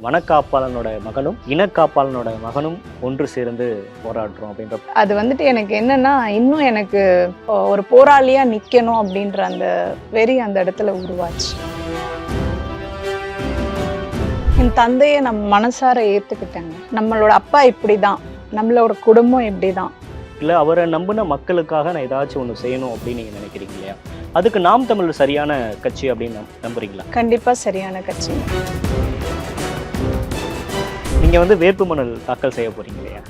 வனக்காப்பாளனோட மகனும் இனக்காப்பாளனோட மகனும் ஒன்று சேர்ந்து போராடுறோம் அப்படின்ற அது வந்துட்டு எனக்கு என்னன்னா இன்னும் எனக்கு ஒரு போராளியா நிக்கணும் அப்படின்ற அந்த வெறி அந்த இடத்துல உருவாச்சு. என் தந்தையை நம்ம மனசார ஏத்துக்கிட்டாங்க. நம்மளோட அப்பா இப்படிதான், நம்மளோட குடும்பம் இப்படிதான். இல்லை அவரை நம்பின மக்களுக்காக நான் ஏதாச்சும் ஒன்று செய்யணும் அப்படின்னு நீங்கள் நினைக்கிறீங்க இல்லையா? அதுக்கு நாம் தமிழர் சரியான கட்சி அப்படின்னு நம்புறீங்களா? கண்டிப்பா சரியான கட்சி. நீங்கள் வந்து வேட்புமனு தாக்கல் செய்ய போறீங்க இல்லையா?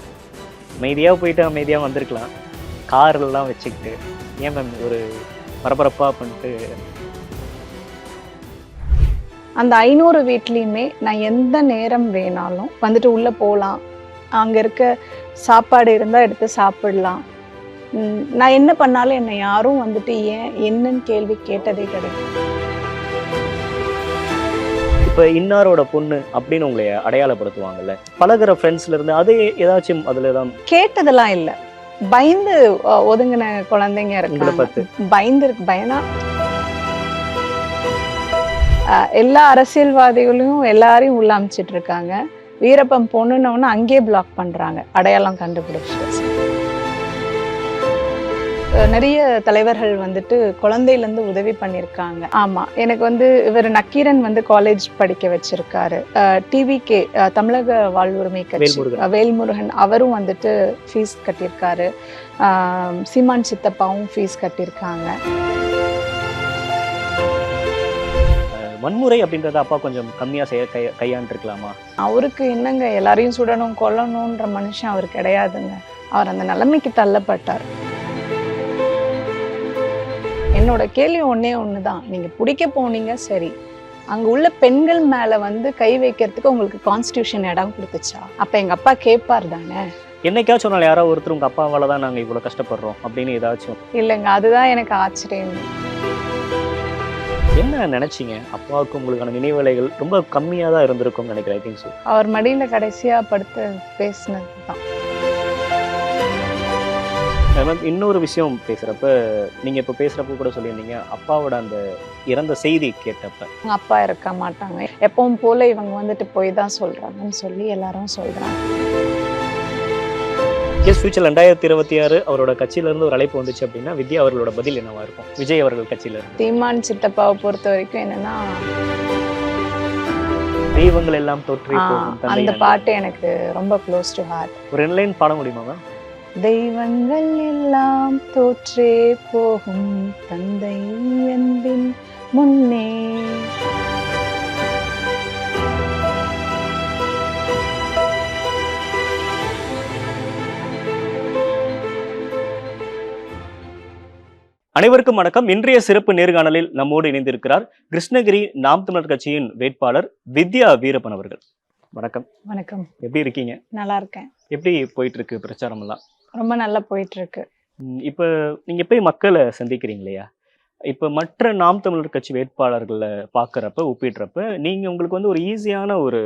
அமைதியாக போயிட்டு அமைதியாக வந்திருக்கலாம், கார்லாம் வச்சுக்கிட்டு ஏன் மேம் ஒரு பரபரப்பாக பண்ணிட்டு? அந்த 500 வீட்லேயுமே நான் எந்த நேரம் வேணாலும் வந்துட்டு உள்ளே போகலாம். அங்கே இருக்க சாப்பாடு இருந்தால் எடுத்து சாப்பிடலாம். நான் என்ன பண்ணாலும் என்னை யாரும் வந்துட்டு ஏன் என்னன்னு கேள்வி கேட்டதே கிடையாது. இப்போ இன்னாரோட பொண்ணு அப்படின்னு உங்களை அடையாளப்படுத்துவாங்கல்ல, பழகிற ஃப்ரெண்ட்ஸ்ல இருந்து அது ஏதாச்சும் அதில் தான் கேட்டதெல்லாம் இல்லை. பயந்து ஒதுங்கின குழந்தைங்க உங்களை இருக்காங்க. பார்த்து பயனா எல்லா அரசியல்வாதிகளையும் எல்லாரையும் உள்ள அமைச்சிட்டு இருக்காங்க. வீரப்பன் பொண்ணுன்னு அங்கேயே பிளாக் பண்றாங்க, அடையாளம் கண்டுபிடிச்சு. நிறைய தலைவர்கள் வந்துட்டு குழந்தையிலேருந்து உதவி பண்ணியிருக்காங்க. ஆமா, எனக்கு வந்து இவர் நக்கீரன் வந்து காலேஜ் படிக்க வச்சிருக்காரு. டிவிகே தமிழக வாழ்வுரிமை கட்சி வேல்முருகன் அவரும் வந்துட்டு ஃபீஸ் கட்டியிருக்காரு. சீமான் சித்தப்பாவும் ஃபீஸ் கட்டியிருக்காங்க. வன்முறை அப்படின்றத அப்பா கொஞ்சம் கம்மியாக கையாண்டுருக்கலாமா? அவருக்கு என்னங்க எல்லாரையும் சுடணும் கொல்லணுன்ற மனுஷன் அவர் கிடையாதுங்க. அவர் அந்த நிலைமைக்கு தள்ளப்பட்டார். என்னோட கேள்வி ஒன்னே ஒண்ணுதான், நீங்க பிடிக்க போனீங்க சரி, அங்க உள்ள பெண்கள் மேல வந்து கை வைக்கிறதுக்கு உங்களுக்கு கான்ஸ்டிடியூஷன் இடம் கொடுத்துச்சா? அப்ப எங்க அப்பா கேட்பார் தானே. என்னைக்காச்சும் சொன்னாலும் யாரோ ஒருத்தர் உங்க அப்பாவால தான் நாங்க இவ்வளவு கஷ்டப்படுறோம் அப்படின்னு ஏதாச்சும்? இல்லைங்க, அதுதான் எனக்கு ஆச்சரியம். என்ன நினைச்சீங்க? அப்பாவுக்கு உங்களுக்கான நினைவலைகள் ரொம்ப கம்மியாக தான் இருந்திருக்கும்னு நினைக்கிறேன். I think so. அவர் மடியில கடைசியா படுத்து பேசினது தான். இன்னொரு விஷயம் பேசுறப்ப நீங்க இப்ப பேசுறப்ப கூட சொல்லியிருந்தீங்க, அப்பாவோட அந்த இறந்த செய்தி கேட்டப்ப அப்பா இருக்க மாட்டாங்க, எப்பவும் போல இவங்க வந்துட்டு போய் தான் சொல்றாங்கன்னு சொல்லி எல்லாரும் சொல்றாங்க. ஃபியூச்சர் 2026 அவரோட கட்சியில இருந்து ஒரு அழைப்பு வந்துச்சு அப்படின்னா வித்யா அவர்களோட பதில் என்னவா இருக்கும்? விஜய் அவர்கள் கட்சியில இருந்து சீமான் சித்தப்பாவை பொறுத்த வரைக்கும் என்னன்னா, தெய்வங்கள் எல்லாம் தோற்றி அந்த பாட்டு எனக்கு ரொம்ப க்ளோஸ் டு ஹார்ட். ஒரு 2 லைன் பாட முடியுமா? தெய்வங்கள் எல்லாம் தோற்றே போகும் தந்தை அன்பின் முன்னே. அனைவருக்கும் வணக்கம். இன்றைய சிறப்பு நேர்காணலில் நம்மோடு இணைந்திருக்கிறார் கிருஷ்ணகிரி நாம் தமிழர் கட்சியின் வேட்பாளர் வித்யா வீரப்பன் அவர்கள். வணக்கம். வணக்கம். எப்படி இருக்கீங்க? நல்லா இருக்கேன். எப்படி போயிட்டு இருக்கு பிரச்சாரம் எல்லாம்? ரொம்ப நல்லா போயிட்டு இருக்கு. இப்ப நீங்க போய் மக்களை சந்திக்கிறீங்க இல்லையா? இப்ப மற்ற நாம் தமிழர் கட்சி வேட்பாளர்களை பாக்குறப்ப ஒப்பிடுறப்ப நீங்க உங்களுக்கு வந்து ஒரு ஈஸியான ஒரு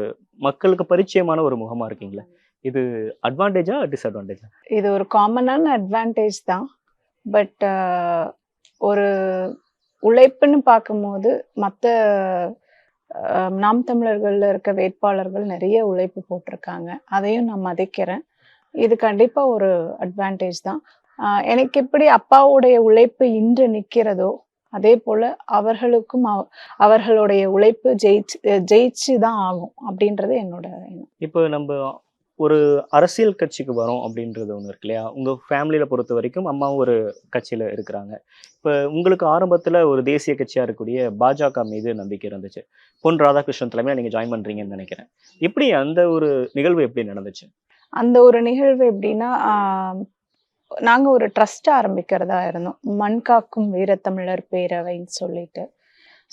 மக்களுக்கு பரிச்சயமான ஒரு முகமா இருக்கீங்களா? இது அட்வான்டேஜா டிஸ்அட்வான்டேஜா? இது ஒரு காமனான அட்வான்டேஜ் தான். பட் ஒரு உழைப்புன்னு பார்க்கும்போது மற்ற நாம் தமிழர்கள்ல இருக்க வேட்பாளர்கள் நிறைய உழைப்பு போட்டிருக்காங்க, அதையும் நான் மதிக்கிறேன். இது கண்டிப்பா ஒரு அட்வான்டேஜ் தான். எனக்கு எப்படி அப்பாவுடைய உழைப்பு இன்று நிற்கிறதோ அதே போல அவர்களுக்கும் அவர்களுடைய உழைப்பு ஜெயிச்சு தான் ஆகும் அப்படின்றது என்னோட எண்ணம். இப்போ நம்ம ஒரு அரசியல் கட்சிக்கு வரோம் அப்படின்றது ஒன்று இருக்கு இல்லையா? உங்கள் ஃபேமிலியில் பொறுத்த வரைக்கும் அம்மாவும் ஒரு கட்சியில் இருக்கிறாங்க. இப்போ உங்களுக்கு ஆரம்பத்தில் ஒரு தேசிய கட்சியாக இருக்கக்கூடிய பாஜக மீது நம்பிக்கை இருந்துச்சு. பொன் ராதாகிருஷ்ணன் தலைமையில் நீங்கள் ஜாயின் பண்ணுறீங்கன்னு நினைக்கிறேன். எப்படி அந்த ஒரு நிகழ்வு எப்படி நடந்துச்சு? அந்த ஒரு நிகழ்வு எப்படின்னா, நாங்கள் ஒரு ட்ரஸ்ட் ஆரம்பிக்கிறதா இருந்தோம், மண் காக்கும் வீரத்தமிழர் பேரவைன்னு சொல்லிட்டு.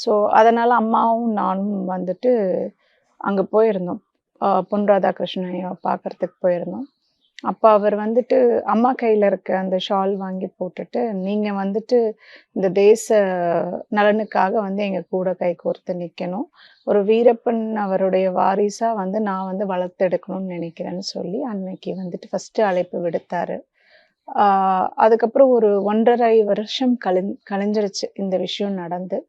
ஸோ அதனால் அம்மாவும் நானும் வந்துட்டு அங்கே போயிருந்தோம். பொன் ராதாகிருஷ்ணனை பார்க்கறதுக்கு போயிருந்தோம். அப்போ அவர் வந்துட்டு அம்மா கையில் இருக்க அந்த ஷால் வாங்கி போட்டுட்டு, நீங்கள் வந்துட்டு இந்த தேச நலனுக்காக வந்து எங்கள் கூட கை கோர்த்து நிற்கணும், ஒரு வீரப்பன் அவருடைய வாரிசாக வந்து நான் வந்து வளர்த்தெடுக்கணும்னு நினைக்கிறேன்னு சொல்லி அன்னைக்கு வந்துட்டு ஃபஸ்ட்டு அழைப்பு விடுத்தாரு. அதுக்கப்புறம் ஒரு 1.5 வருஷம் கழிஞ்சிருச்சு இந்த விஷயம் நடந்து.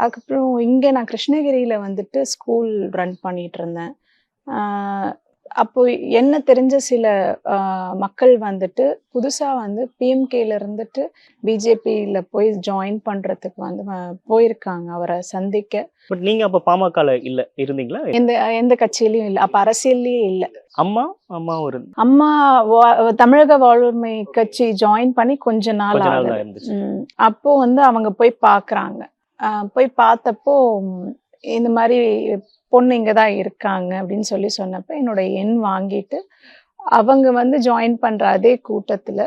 அதுக்கப்புறம் இங்கே நான் கிருஷ்ணகிரியில் வந்துட்டு ஸ்கூல் ரன் பண்ணிட்டு இருந்தேன். அப்போ என்ன தெரிஞ்ச சில மக்கள் வந்துட்டு புதுசா வந்து பிஎம்கேல இருந்துட்டு பிஜேபியில போய் ஜாயின் பண்றதுக்கு வந்து போயிருக்காங்க அவரை சந்திக்க. பட் நீங்க அப்ப பாமகல இல்ல இருந்தீங்களா? எந்த எந்த கட்சியிலயும் இல்ல. அப்ப அரசியல்லயே இல்ல. அம்மா அம்மா ஒரு அம்மா தமிழக வாழ்வுரிமை கட்சி ஜாயின் பண்ணி கொஞ்ச நாள் தான் ஆகுது. இருந்துச்சு. அப்போ வந்து அவங்க போய் பாக்குறாங்க. போய் பார்த்தப்போ இந்த மாதிரி பொண்ணு இங்க தான் இருக்காங்க அப்படின்னு சொல்லி சொன்னப்ப என்னோட எண் வாங்கிட்டு அவங்க வந்து ஜாயின் பண்ற அதே கூட்டத்துல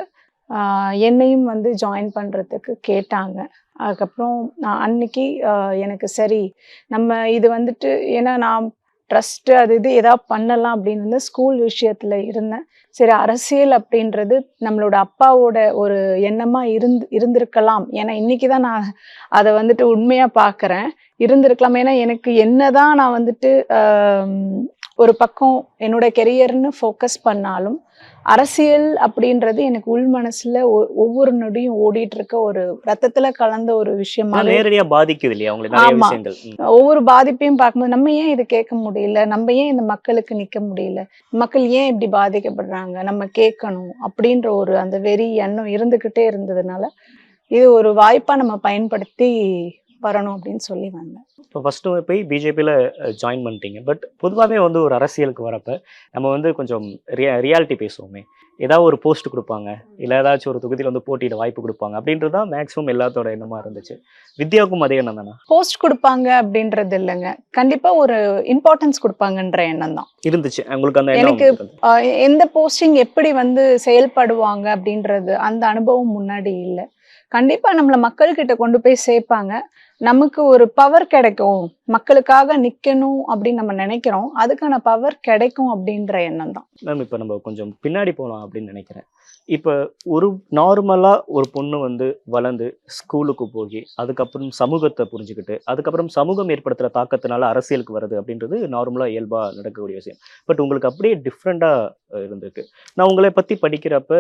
என்னையும் வந்து ஜாயின் பண்றதுக்கு கேட்டாங்க. அதுக்கப்புறம் நான் அன்னைக்கு எனக்கு சரி நம்ம இது வந்துட்டு ஏன்னா நான் ட்ரஸ்ட் அது இது ஏதாவது பண்ணலாம் அப்படின்னு வந்து ஸ்கூல் விஷயத்துல இருந்தேன். சரி அரசியல் அப்படின்றது நம்மளோட அப்பாவோட ஒரு எண்ணமா இருந்திருக்கலாம். ஏன்னா இன்னைக்குதான் நான் அதை வந்துட்டு உண்மையா பாக்குறேன். இருந்திருக்கலாம். ஏன்னா எனக்கு என்னதான் நான் வந்துட்டு ஒரு பக்கம் என்னோட கெரியர்னு ஃபோக்கஸ் பண்ணாலும் அரசியல் அப்படின்றது எனக்கு உள் மனசுல ஒவ்வொரு நொடியும் ஓடிட்டு இருக்க ஒரு ரத்தத்துல கலந்த ஒரு விஷயமா நேரடியா பாதிக்குது இல்லையா உங்களுக்கு நிறைய விஷயங்கள். ஒவ்வொரு பாதிப்பையும் பார்க்கும்போது நம்ம ஏன் இது கேட்க முடியல, நம்ம ஏன் இந்த மக்களுக்கு நிக்க முடியல, மக்கள் ஏன் இப்படி பாதிக்கப்படுறாங்க, நம்ம கேட்கணும் அப்படின்ற ஒரு அந்த வெறி எண்ணம் இருந்துகிட்டே இருந்ததுனால இது ஒரு வாய்ப்பா நம்ம பயன்படுத்தி வரணும் அப்படின்னு சொல்லி வந்தேன். இப்போ ஃபர்ஸ்ட் போய் பிஜேபியில் ஜாயின் பண்ணிட்டீங்க. பட் பொதுவாகவே வந்து ஒரு அரசியலுக்கு வரப்ப நம்ம வந்து கொஞ்சம் ரியாலிட்டி பேசுவோமே. ஏதாவது ஒரு போஸ்ட் கொடுப்பாங்க, இல்லை ஏதாச்சும் ஒரு தொகுதியில் வந்து போட்டியிட வாய்ப்பு கொடுப்பாங்க அப்படின்றது தான் மேக்ஸிமம் எல்லாத்தோட எண்ணமா இருந்துச்சு. வித்யாவுக்கும் அதே எண்ணம் தானே? போஸ்ட் கொடுப்பாங்க அப்படின்றது இல்லைங்க, கண்டிப்பா ஒரு இம்பார்ட்டன்ஸ் கொடுப்பாங்கன்ற எண்ணம் தான் இருந்துச்சு உங்களுக்கு. அந்த எனக்கு எந்த போஸ்டிங் எப்படி வந்து செயல்படுவாங்க அப்படின்றது அந்த அனுபவம் முன்னாடி இல்லை. கண்டிப்பா நம்மள மக்கள் கிட்ட கொண்டு போய் சேர்ப்பாங்க. நமக்கு ஒரு பவர் கிடைக்கும், மக்களுக்காக நிக்கணும் அப்படின்னு நம்ம நினைக்கிறோம். அதுக்கான பவர் கிடைக்கும் அப்படின்ற எண்ணம் தான். மேம் இப்போ நம்ம கொஞ்சம் பின்னாடி போகலாம் அப்படின்னு நினைக்கிறேன். இப்போ ஒரு நார்மலா ஒரு பொண்ணு வந்து வளர்ந்து ஸ்கூலுக்கு போய் அதுக்கப்புறம் சமூகத்தை புரிஞ்சுக்கிட்டு அதுக்கப்புறம் சமூகம் ஏற்படுத்துகிற தாக்கத்தினால அரசியலுக்கு வருது அப்படின்றது நார்மலாக இயல்பாக நடக்கக்கூடிய விஷயம். பட் உங்களுக்கு அப்படியே டிஃப்ரெண்ட்டாக இருந்திருக்கு. நான் உங்களை பற்றி படிக்கிறப்ப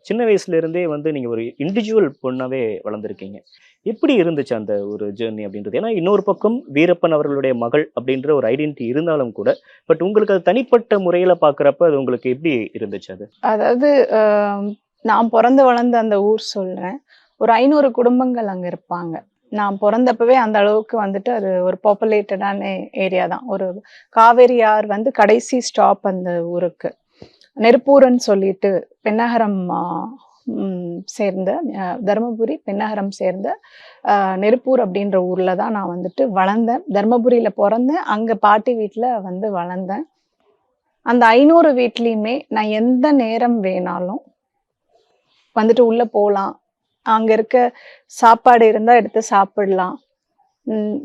சின்ன வயசுலேருந்தே வந்து நீங்கள் ஒரு இண்டிவிஜுவல் பொண்ணாகவே வளர்ந்துருக்கீங்க. எப்படி இருந்துச்சு அந்த ஒரு ஜேர்னி அப்படின்றது? ஏன்னா இன்னொரு பக்கம் வீரப்பன் அவர்களுடைய மகள் அப்படின்ற ஒரு ஐடென்டிட்டி இருந்தாலும் கூட, பட் உங்களுக்கு அது தனிப்பட்ட முறையில பாக்குறப்ப அது உங்களுக்கு எப்படி இருந்துச்சு? அது அதாவது நான் பிறந்து வளர்ந்த அந்த ஊர் சொல்றேன். ஒரு 500 குடும்பங்கள் அங்க இருப்பாங்க. நான் பிறந்தப்பவே அந்த அளவுக்கு வந்துட்டு அது ஒரு பாப்புலேட்டடான ஏரியா தான். ஒரு காவேரி ஆறு வந்து கடைசி ஸ்டாப் அந்த ஊருக்கு. நெருப்பூர்ன்னு சொல்லிட்டு பெண்ணகரம் சேர்ந்த தர்மபுரி பெண்ணகரம் சேர்ந்த நெருப்பூர் அப்படின்ற ஊர்ல தான் நான் வந்துட்டு வளர்ந்தேன். தர்மபுரியில பிறந்தேன், அங்க பாட்டி வீட்டுல வந்து வளர்ந்தேன். அந்த 500 வீட்லயுமே நான் எந்த நேரம் வேணாலும் வந்துட்டு உள்ள போலாம், அங்க இருக்க சாப்பாடு இருந்தா எடுத்து சாப்பிடலாம்.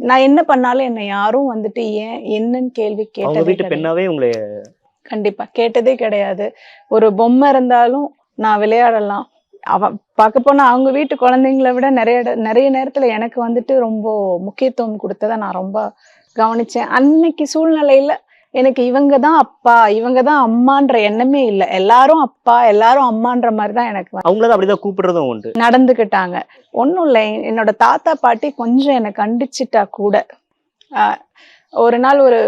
நான் என்ன பண்ணாலும் என்னை யாரும் வந்துட்டு ஏன் என்னன்னு கேள்வி கேட்டதே கண்டிப்பா கேட்டதே கிடையாது. ஒரு பொம்மை இருந்தாலும் நான் விளையாடலாம். பார்க்க போனா அவங்க வீட்டு குழந்தைங்களை விட நிறைய நேரத்துல எனக்கு வந்துட்டு ரொம்ப முக்கியத்துவம் கொடுத்ததை நான் ரொம்ப கவனிச்சேன். அன்னைக்கு சூழ்நிலையில எனக்கு இவங்கதான் அப்பா இவங்கதான் அம்மான்ற எண்ணமே இல்லை. எல்லாரும் அப்பா எல்லாரும் அம்மான்ற மாதிரிதான் எனக்கு அப்படிதான் கூப்பிடுறதும் உண்டு நடந்துக்கிட்டாங்க. ஒன்னும் இல்லை, என்னோட தாத்தா பாட்டி கொஞ்சம் என்னை கண்டிச்சுட்டா கூட ஒரு நாள் ஒரு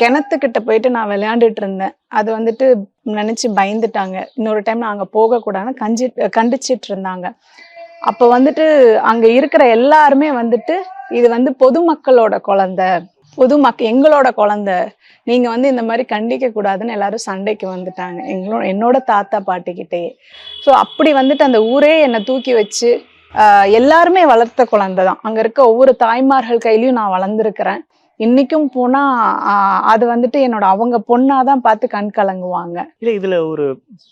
கிணத்துக்கிட்ட போயிட்டு நான் விளையாண்டுட்டு இருந்தேன். அது வந்துட்டு நினைச்சு பயந்துட்டாங்க. இன்னொரு டைம் நான் அங்க போக கூடாதுன்னு கண்டிச்சிட்டு இருந்தாங்க. அப்ப வந்துட்டு அங்க இருக்கிற எல்லாருமே வந்துட்டு இது வந்து பொதுமக்களோட குழந்தை, எங்களோட குழந்தை, நீங்க வந்து இந்த மாதிரி கண்டிக்க கூடாதுன்னு எல்லாரும் சண்டைக்கு வந்துட்டாங்க என்னோட தாத்தா பாட்டிக்கிட்டே. ஸோ அப்படி வந்துட்டு அந்த ஊரே என்னை தூக்கி வச்சு எல்லாருமே வளர்த்த குழந்தை தான். அங்க இருக்க ஒவ்வொரு தாய்மார்கள் கையிலயும் நான் வளர்ந்துருக்கிறேன். இன்னைக்கும் போனா அது வந்துட்டு என்னோட அவங்க பொண்ணாதான் பார்த்து கண் கலங்குவாங்க. இல்ல இதுல ஒரு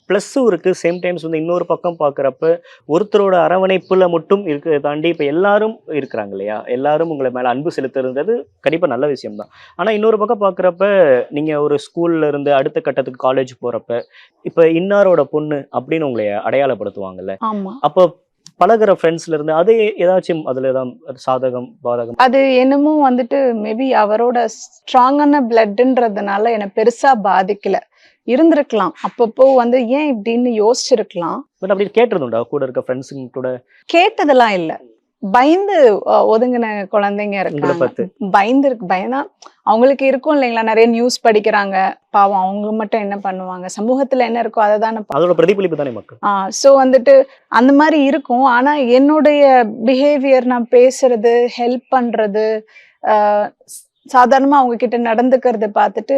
பிளஸ்ஸும் இருக்கு, சேம் டைம்ஸ் வந்து இன்னொரு பக்கம் பாக்குறப்ப ஒருத்தரோட அரவணைப்புல மட்டும் இருக்கிறத தாண்டி இப்ப எல்லாரும் இருக்கிறாங்க இல்லையா, எல்லாரும் உங்களை மேல அன்பு செலுத்துறது கண்டிப்பா நல்ல விஷயம் தான். ஆனா இன்னொரு பக்கம் பாக்குறப்ப நீங்க ஒரு ஸ்கூல்ல இருந்து அடுத்த கட்டத்துக்கு காலேஜ் போறப்ப இப்ப இன்னாரோட பொண்ணு அப்படின்னு உங்களை அடையாளப்படுத்துவாங்கல்ல. ஆமா, அப்ப பழகிற ஃப்ரெண்ட்ஸ்ல இருந்து அது ஏதாச்சும் அதுல ஏதாவது சாதகம் பாதகம்? அது என்னமோ வந்துட்டு மேபி அவரோட ஸ்ட்ராங்கான பிளட்ன்றதுனால என்னை பெருசா பாதிக்கல. இருந்திருக்கலாம், அப்பப்போ வந்து ஏன் இப்படின்னு யோசிச்சிருக்கலாம். அப்படி கேட்டதுண்டா கூட இருக்க ஃப்ரெண்ட்ஸுங்க கூட? கேட்டதெல்லாம் இல்லை. பயந்து ஒதுங்கின குழந்தைங்க உங்களை இருக்காங்க. பார்த்து பயந்தா அவங்களுக்கு இருக்கும் இல்லைங்களா, நிறைய நியூஸ் படிக்கிறாங்க, பாவம் அவங்க மட்டும் என்ன பண்ணுவாங்க, சமூகத்துல என்ன இருக்கோ அதை தானே. அதோட பிரதிபலிப்பு தானே மக்கள். ஸோ வந்துட்டு அந்த மாதிரி இருக்கும். ஆனா என்னுடைய பிஹேவியர், நான் பேசுறது, ஹெல்ப் பண்றது, ஆஹ் சாதாரணமா அவங்க கிட்ட நடந்துக்கிறத பார்த்துட்டு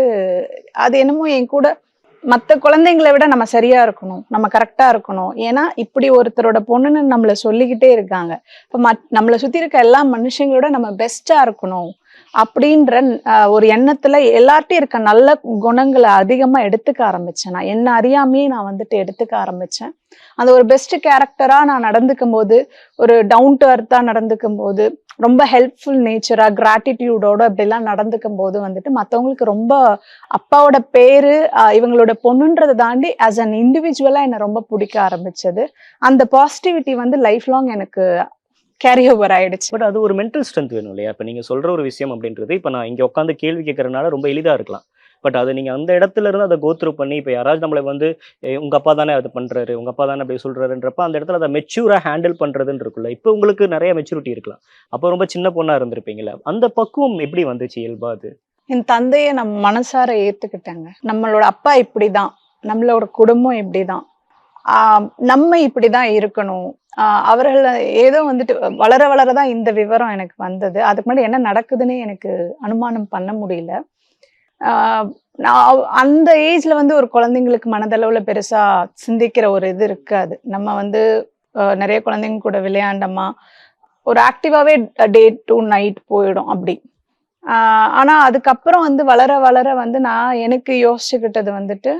அது என்னமோ என் கூட மற்ற குழந்தைங்களை விட நம்ம சரியா இருக்கணும், நம்ம கரெக்டா இருக்கணும். ஏன்னா இப்படி ஒருத்தரோட பொண்ணுன்னு நம்மள சொல்லிக்கிட்டே இருக்காங்க. இப்போ நம்மளை சுத்தி இருக்க எல்லா மனுஷங்களோட நம்ம பெஸ்டா இருக்கணும் அப்படின்ற ஒரு எண்ணத்துல எல்லார்ட்டையும் இருக்க நல்ல குணங்களை அதிகமா எடுத்துக்க ஆரம்பிச்சேன். நான் என்ன அறியாமையே நான் வந்துட்டு எடுத்துக்க ஆரம்பிச்சேன். அந்த ஒரு பெஸ்ட் கேரக்டரா நான் நடந்துக்கும் போது, ஒரு டவுன் டு அர்த்தா நடந்துக்கும் போது, ரொம்ப ஹெல்ப்ஃபுல் நேச்சரா கிராட்டிடியூடோட அப்படிலாம் நடந்துக்கும் போது வந்துட்டு மற்றவங்களுக்கு ரொம்ப அப்பாவோட பேரு இவங்களோட பொண்ணுன்றதை தாண்டி ஆஸ் அன் இண்டிவிஜுவலா என்னை ரொம்ப பிடிக்க ஆரம்பிச்சது. அந்த பாசிட்டிவிட்டி வந்து லைஃப் லாங் எனக்கு கேரி ஓவர் ஆயிடுச்சு. பட் அது ஒரு மென்டல் ஸ்ட்ரென்த் வேணும் இல்லையா? இப்போ நீங்கள் சொல்கிற ஒரு விஷயம் அப்படின்றது இப்போ நான் இங்கே உட்காந்து கேள்வி கேட்கறதுனால ரொம்ப எளிதாக இருக்கலாம். பட் அது நீங்கள் அந்த இடத்துல இருந்து அதை கோத்ரூ பண்ணி இப்போ யாராவது நம்மளை வந்து உங்கள் அப்பா தானே அது பண்ணுறாரு, உங்கள் அப்பா தானே அப்படி சொல்கிறாருன்றப்ப அந்த இடத்துல அதை மெச்சூராக ஹேண்டில் பண்ணுறதுன்னு இருக்குல்ல. இப்போ உங்களுக்கு நிறைய மெச்சூரிட்டி இருக்கலாம், அப்போ ரொம்ப சின்ன பொண்ணாக இருந்திருப்பீங்களா? அந்த பக்குவம் எப்படி வந்துச்சு இயல்பா அது? என் தந்தையை நம்ம மனசார ஏத்துக்கிட்டேங்க. நம்மளோட அப்பா இப்படிதான், நம்மளோட குடும்பம் இப்படிதான், நம்ம இப்படிதான் இருக்கணும். அவர்கள் ஏதோ வந்துட்டு வளர வளரதான் இந்த விவரம் எனக்கு வந்தது. அதுக்கு முன்னாடி என்ன நடக்குதுன்னு எனக்கு அனுமானம் பண்ண முடியல. நான் அந்த ஏஜ்ல வந்து ஒரு குழந்தைங்களுக்கு மனதளவுல பெருசா சிந்திக்கிற ஒரு இது இருக்காது. நம்ம வந்து நிறைய குழந்தைங்க கூட விளையாண்டோமா, ஒரு ஆக்டிவாவே டே டு நைட் போயிடும் அப்படி. ஆனா அதுக்கப்புறம் வந்து வளர வளர வந்து நான் எனக்கு யோசிச்சுக்கிட்டது வந்துட்டு,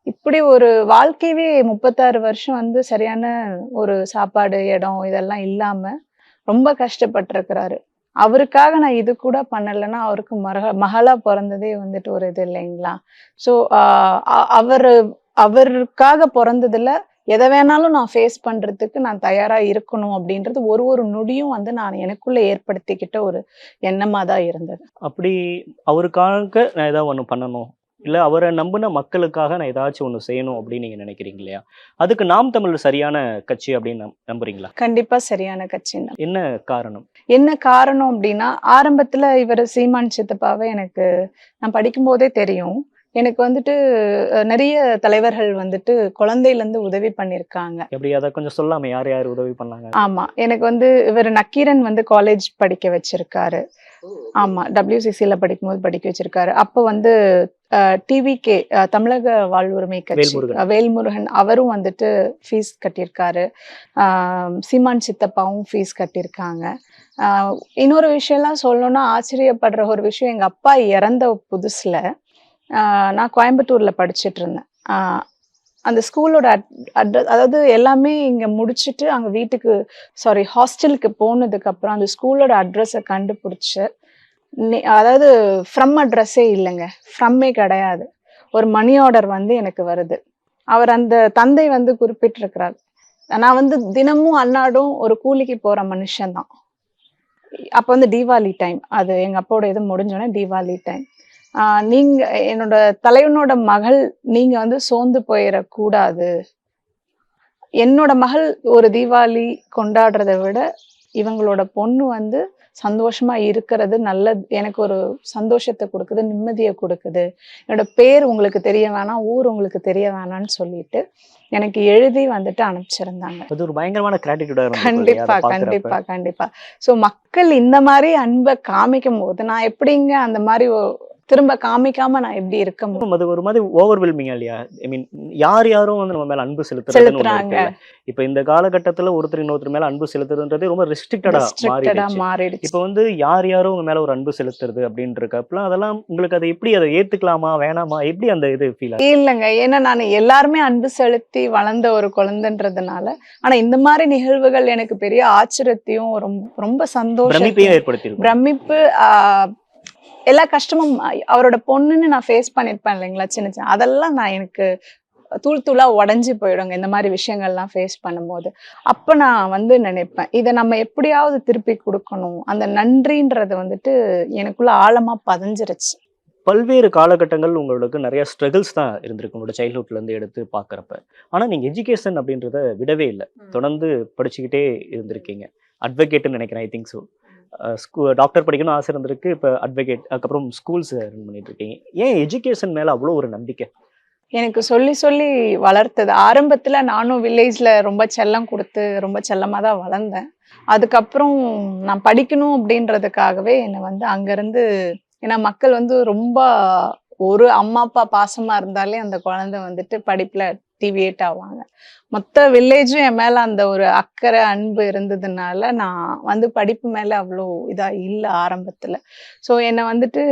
இப்படி ஒரு வாழ்க்கையவே 36 வருஷம் வந்து சரியான ஒரு சாப்பாடு, இடம் இதெல்லாம் இல்லாம ரொம்ப கஷ்டப்பட்டிருக்கிறாரு. அவருக்காக நான் இது கூட பண்ணலைன்னா அவருக்கு மகளா பிறந்ததே வந்துட்டு ஒரு இது இல்லைங்களா? ஸோ அவருக்காக பிறந்ததுல எதை வேணாலும் நான் ஃபேஸ் பண்றதுக்கு நான் தயாரா இருக்கணும் அப்படின்றது ஒரு ஒரு நொடியும் வந்து நான் எனக்குள்ள ஏற்படுத்திக்கிட்ட ஒரு எண்ணமா தான் இருந்தது. அப்படி அவருக்காக நான் ஏதாவது ஒன்று பண்ணணும், இல்லை அவரை நம்பின மக்களுக்காக நான் ஏதாச்சும் ஒன்று செய்யணும் அப்படின்னு நீங்கள் நினைக்கிறீங்க இல்லையா? அதுக்கு நாம் தமிழர் சரியான கட்சி அப்படின்னு நம்புறீங்களா? கண்டிப்பா சரியான கட்சி தான். என்ன காரணம்? என்ன காரணம் அப்படின்னா, ஆரம்பத்துல இவர் சீமான் சித்தப்பாவை எனக்கு நான் படிக்கும் போதே தெரியும். எனக்கு வந்துட்டு நிறைய தலைவர்கள் வந்துட்டு குழந்தையில இருந்து உதவி பண்ணியிருக்காங்க. எப்படி அதை கொஞ்சம் சொல்லாம, யார் யார் உதவி பண்ணாங்க? ஆமா, எனக்கு வந்து இவர் நக்கீரன் வந்து காலேஜ் படிக்க வச்சிருக்காரு. ஆமா, WCCல படிக்கும்போது படிக்க வச்சிருக்காரு. அப்போ வந்து டிவிகே தமிழக வாழ்வுரிமை கட்சி வேல்முருகன் அவரும் வந்துட்டு ஃபீஸ் கட்டியிருக்காரு. சீமான் சித்தப்பாவும் ஃபீஸ் கட்டியிருக்காங்க. இன்னொரு விஷயம்லாம் சொல்லணும்னா ஆச்சரியப்படுற ஒரு விஷயம், எங்க அப்பா இறந்த புதுசுல நான் கோயம்புத்தூர்ல படிச்சுட்டு இருந்தேன். அந்த ஸ்கூலோட அட்ரஸ், அதாவது எல்லாமே இங்க முடிச்சுட்டு அங்க வீட்டுக்கு ஹாஸ்டலுக்கு போனதுக்கு அப்புறம் அந்த ஸ்கூலோட அட்ரஸை கண்டுபிடிச்சு, அதாவது ஃப்ரம் அட்ரஸே இல்லைங்க, ஃப்ரம்மே கிடையாது, ஒரு மணி ஆர்டர் வந்து எனக்கு வருது. அவர் அந்த தந்தை வந்து குறிப்பிட்டிருக்கிறார், நான் வந்து தினமும் அன்னாடும் ஒரு கூலிக்கு போற மனுஷன்தான். அப்போ வந்து தீபாவளி டைம், அது எங்க அப்பாவோட இது முடிஞ்சோடனே தீபாவளி டைம். நீங்க என்னோட தலைவனோட மகள், நீங்க வந்து சோர்ந்து போயிடக்கூடாது. என்னோட மகள் ஒரு தீபாவளி கொண்டாடுறதை விட இவங்களோட பொண்ணு வந்து சந்தோஷமா இருக்கிறது நல்லது, எனக்கு ஒரு சந்தோஷத்தை கொடுக்குது, நிம்மதியை கொடுக்குது. என்னோட பேர் உங்களுக்கு தெரிய வேணாம், ஊர் உங்களுக்கு தெரிய வேணாம்னு சொல்லிட்டு எனக்கு எழுதி வந்துட்டு அனுப்பிச்சிருந்தாங்க. அது ஒரு பயங்கரமான கிராட்டிட்யூடா இருந்தது. கண்டிப்பா கண்டிப்பா கண்டிப்பா. ஸோ மக்கள் இந்த மாதிரி அன்பை காமிக்கும் போது நான் எப்படிங்க அந்த மாதிரி திரும்ப காமிக்காம நான் எப்படி இருக்க முடியும்? அது ஒரு மாதிரி ஓவர்வெல்மிங்கா இல்லையா? ஐ மீன், யார் யாரும் வந்து நம்ம மேல அன்பு செலுத்துறாங்க. இப்ப இந்த காலகட்டத்துல ஒருத்தர் இன்னொருத்தர் மேல அன்பு செலுத்துறதுன்றது ரொம்ப ரெஸ்ட்ரிக்டடா மாறிடுச்சு. இப்ப வந்து யார் யாரும் உங்க மேல ஒரு அன்பு செலுத்துறது அப்படின்றப்பலாம் அதெல்லாம் உங்களுக்கு அதை எப்படி அதை ஏத்துக்கலாமா வேணாமா, எப்படி அந்த இது ஃபீல் ஆகுது? இல்லைங்க, ஏன்னா நான் எல்லாருமே அன்பு செலுத்தி வளர்ந்த ஒரு குழந்தைன்றதுனால. ஆனா இந்த மாதிரி நிகழ்வுகள் எனக்கு பெரிய ஆச்சரியத்தையும் ரொம்ப சந்தோஷத்தையும் ஏற்படுத்தியிருக்கு. பிரமிப்பு, எல்லா கஷ்டமும் அவரோட பொண்ணுன்னு நான் ஃபேஸ் பண்ணிருப்பேன் இல்லைங்களா, சின்ன சின்ன அதெல்லாம் நான் எனக்கு தூள் தூளா உடஞ்சி போயிடுங்க இந்த மாதிரி விஷயங்கள்லாம் ஃபேஸ் பண்ணும்போது. அப்ப நான் வந்து நினைப்பேன், இதை நம்ம எப்படியாவது திருப்பி கொடுக்கணும். அந்த நன்றின்றது வந்துட்டு எனக்குள்ள ஆழமா பதிஞ்சிருச்சு. பல்வேறு காலகட்டங்கள் உங்களுக்கு நிறைய ஸ்ட்ரகிள்ஸ் தான் இருந்திருக்கு உங்களோட சைல்ட்ஹுட்ல இருந்து எடுத்து பார்க்குறப்ப. ஆனால் நீங்கள் எஜுகேஷன் அப்படின்றத விடவே இல்லை, தொடர்ந்து படிச்சுக்கிட்டே இருந்திருக்கீங்க. அட்வொகேட்னு நினைக்கிறேன், ஐ திங்க் ஸோ. டாக்டர் படிக்கணும்னு ஆசை இருந்திருக்கு, இப்போ அட்வொகேட், அதுக்கப்புறம் ஸ்கூல்ஸ் ரன் பண்ணிட்டு இருக்கீங்க. ஏன் எஜுகேஷன் மேலே அவ்வளோ ஒரு நம்பிக்கை? எனக்கு சொல்லி சொல்லி வளர்த்தது. ஆரம்பத்துல நானும் வில்லேஜ்ல ரொம்ப செல்லம் குடுத்து, ரொம்ப செல்லமா தான் வளர்ந்தேன். அதுக்கப்புறம் நான் படிக்கணும் அப்படின்றதுக்காகவே என்ன வந்து அங்கருந்து ஏன்னா மக்கள் வந்து ரொம்ப ஒரு அம்மா, அப்பா பாசமா இருந்தாலே அந்த குழந்தை வந்துட்டு படிப்புல டிவியேட் ஆவாங்க. மொத்த வில்லேஜும் என் மேல அந்த ஒரு அக்கறை, அன்பு இருந்ததுனால, நான் வந்து படிப்பு மேல அவ்ளோ இதா இல்ல ஆரம்பத்துல. ஸோ என்ன வந்துட்டு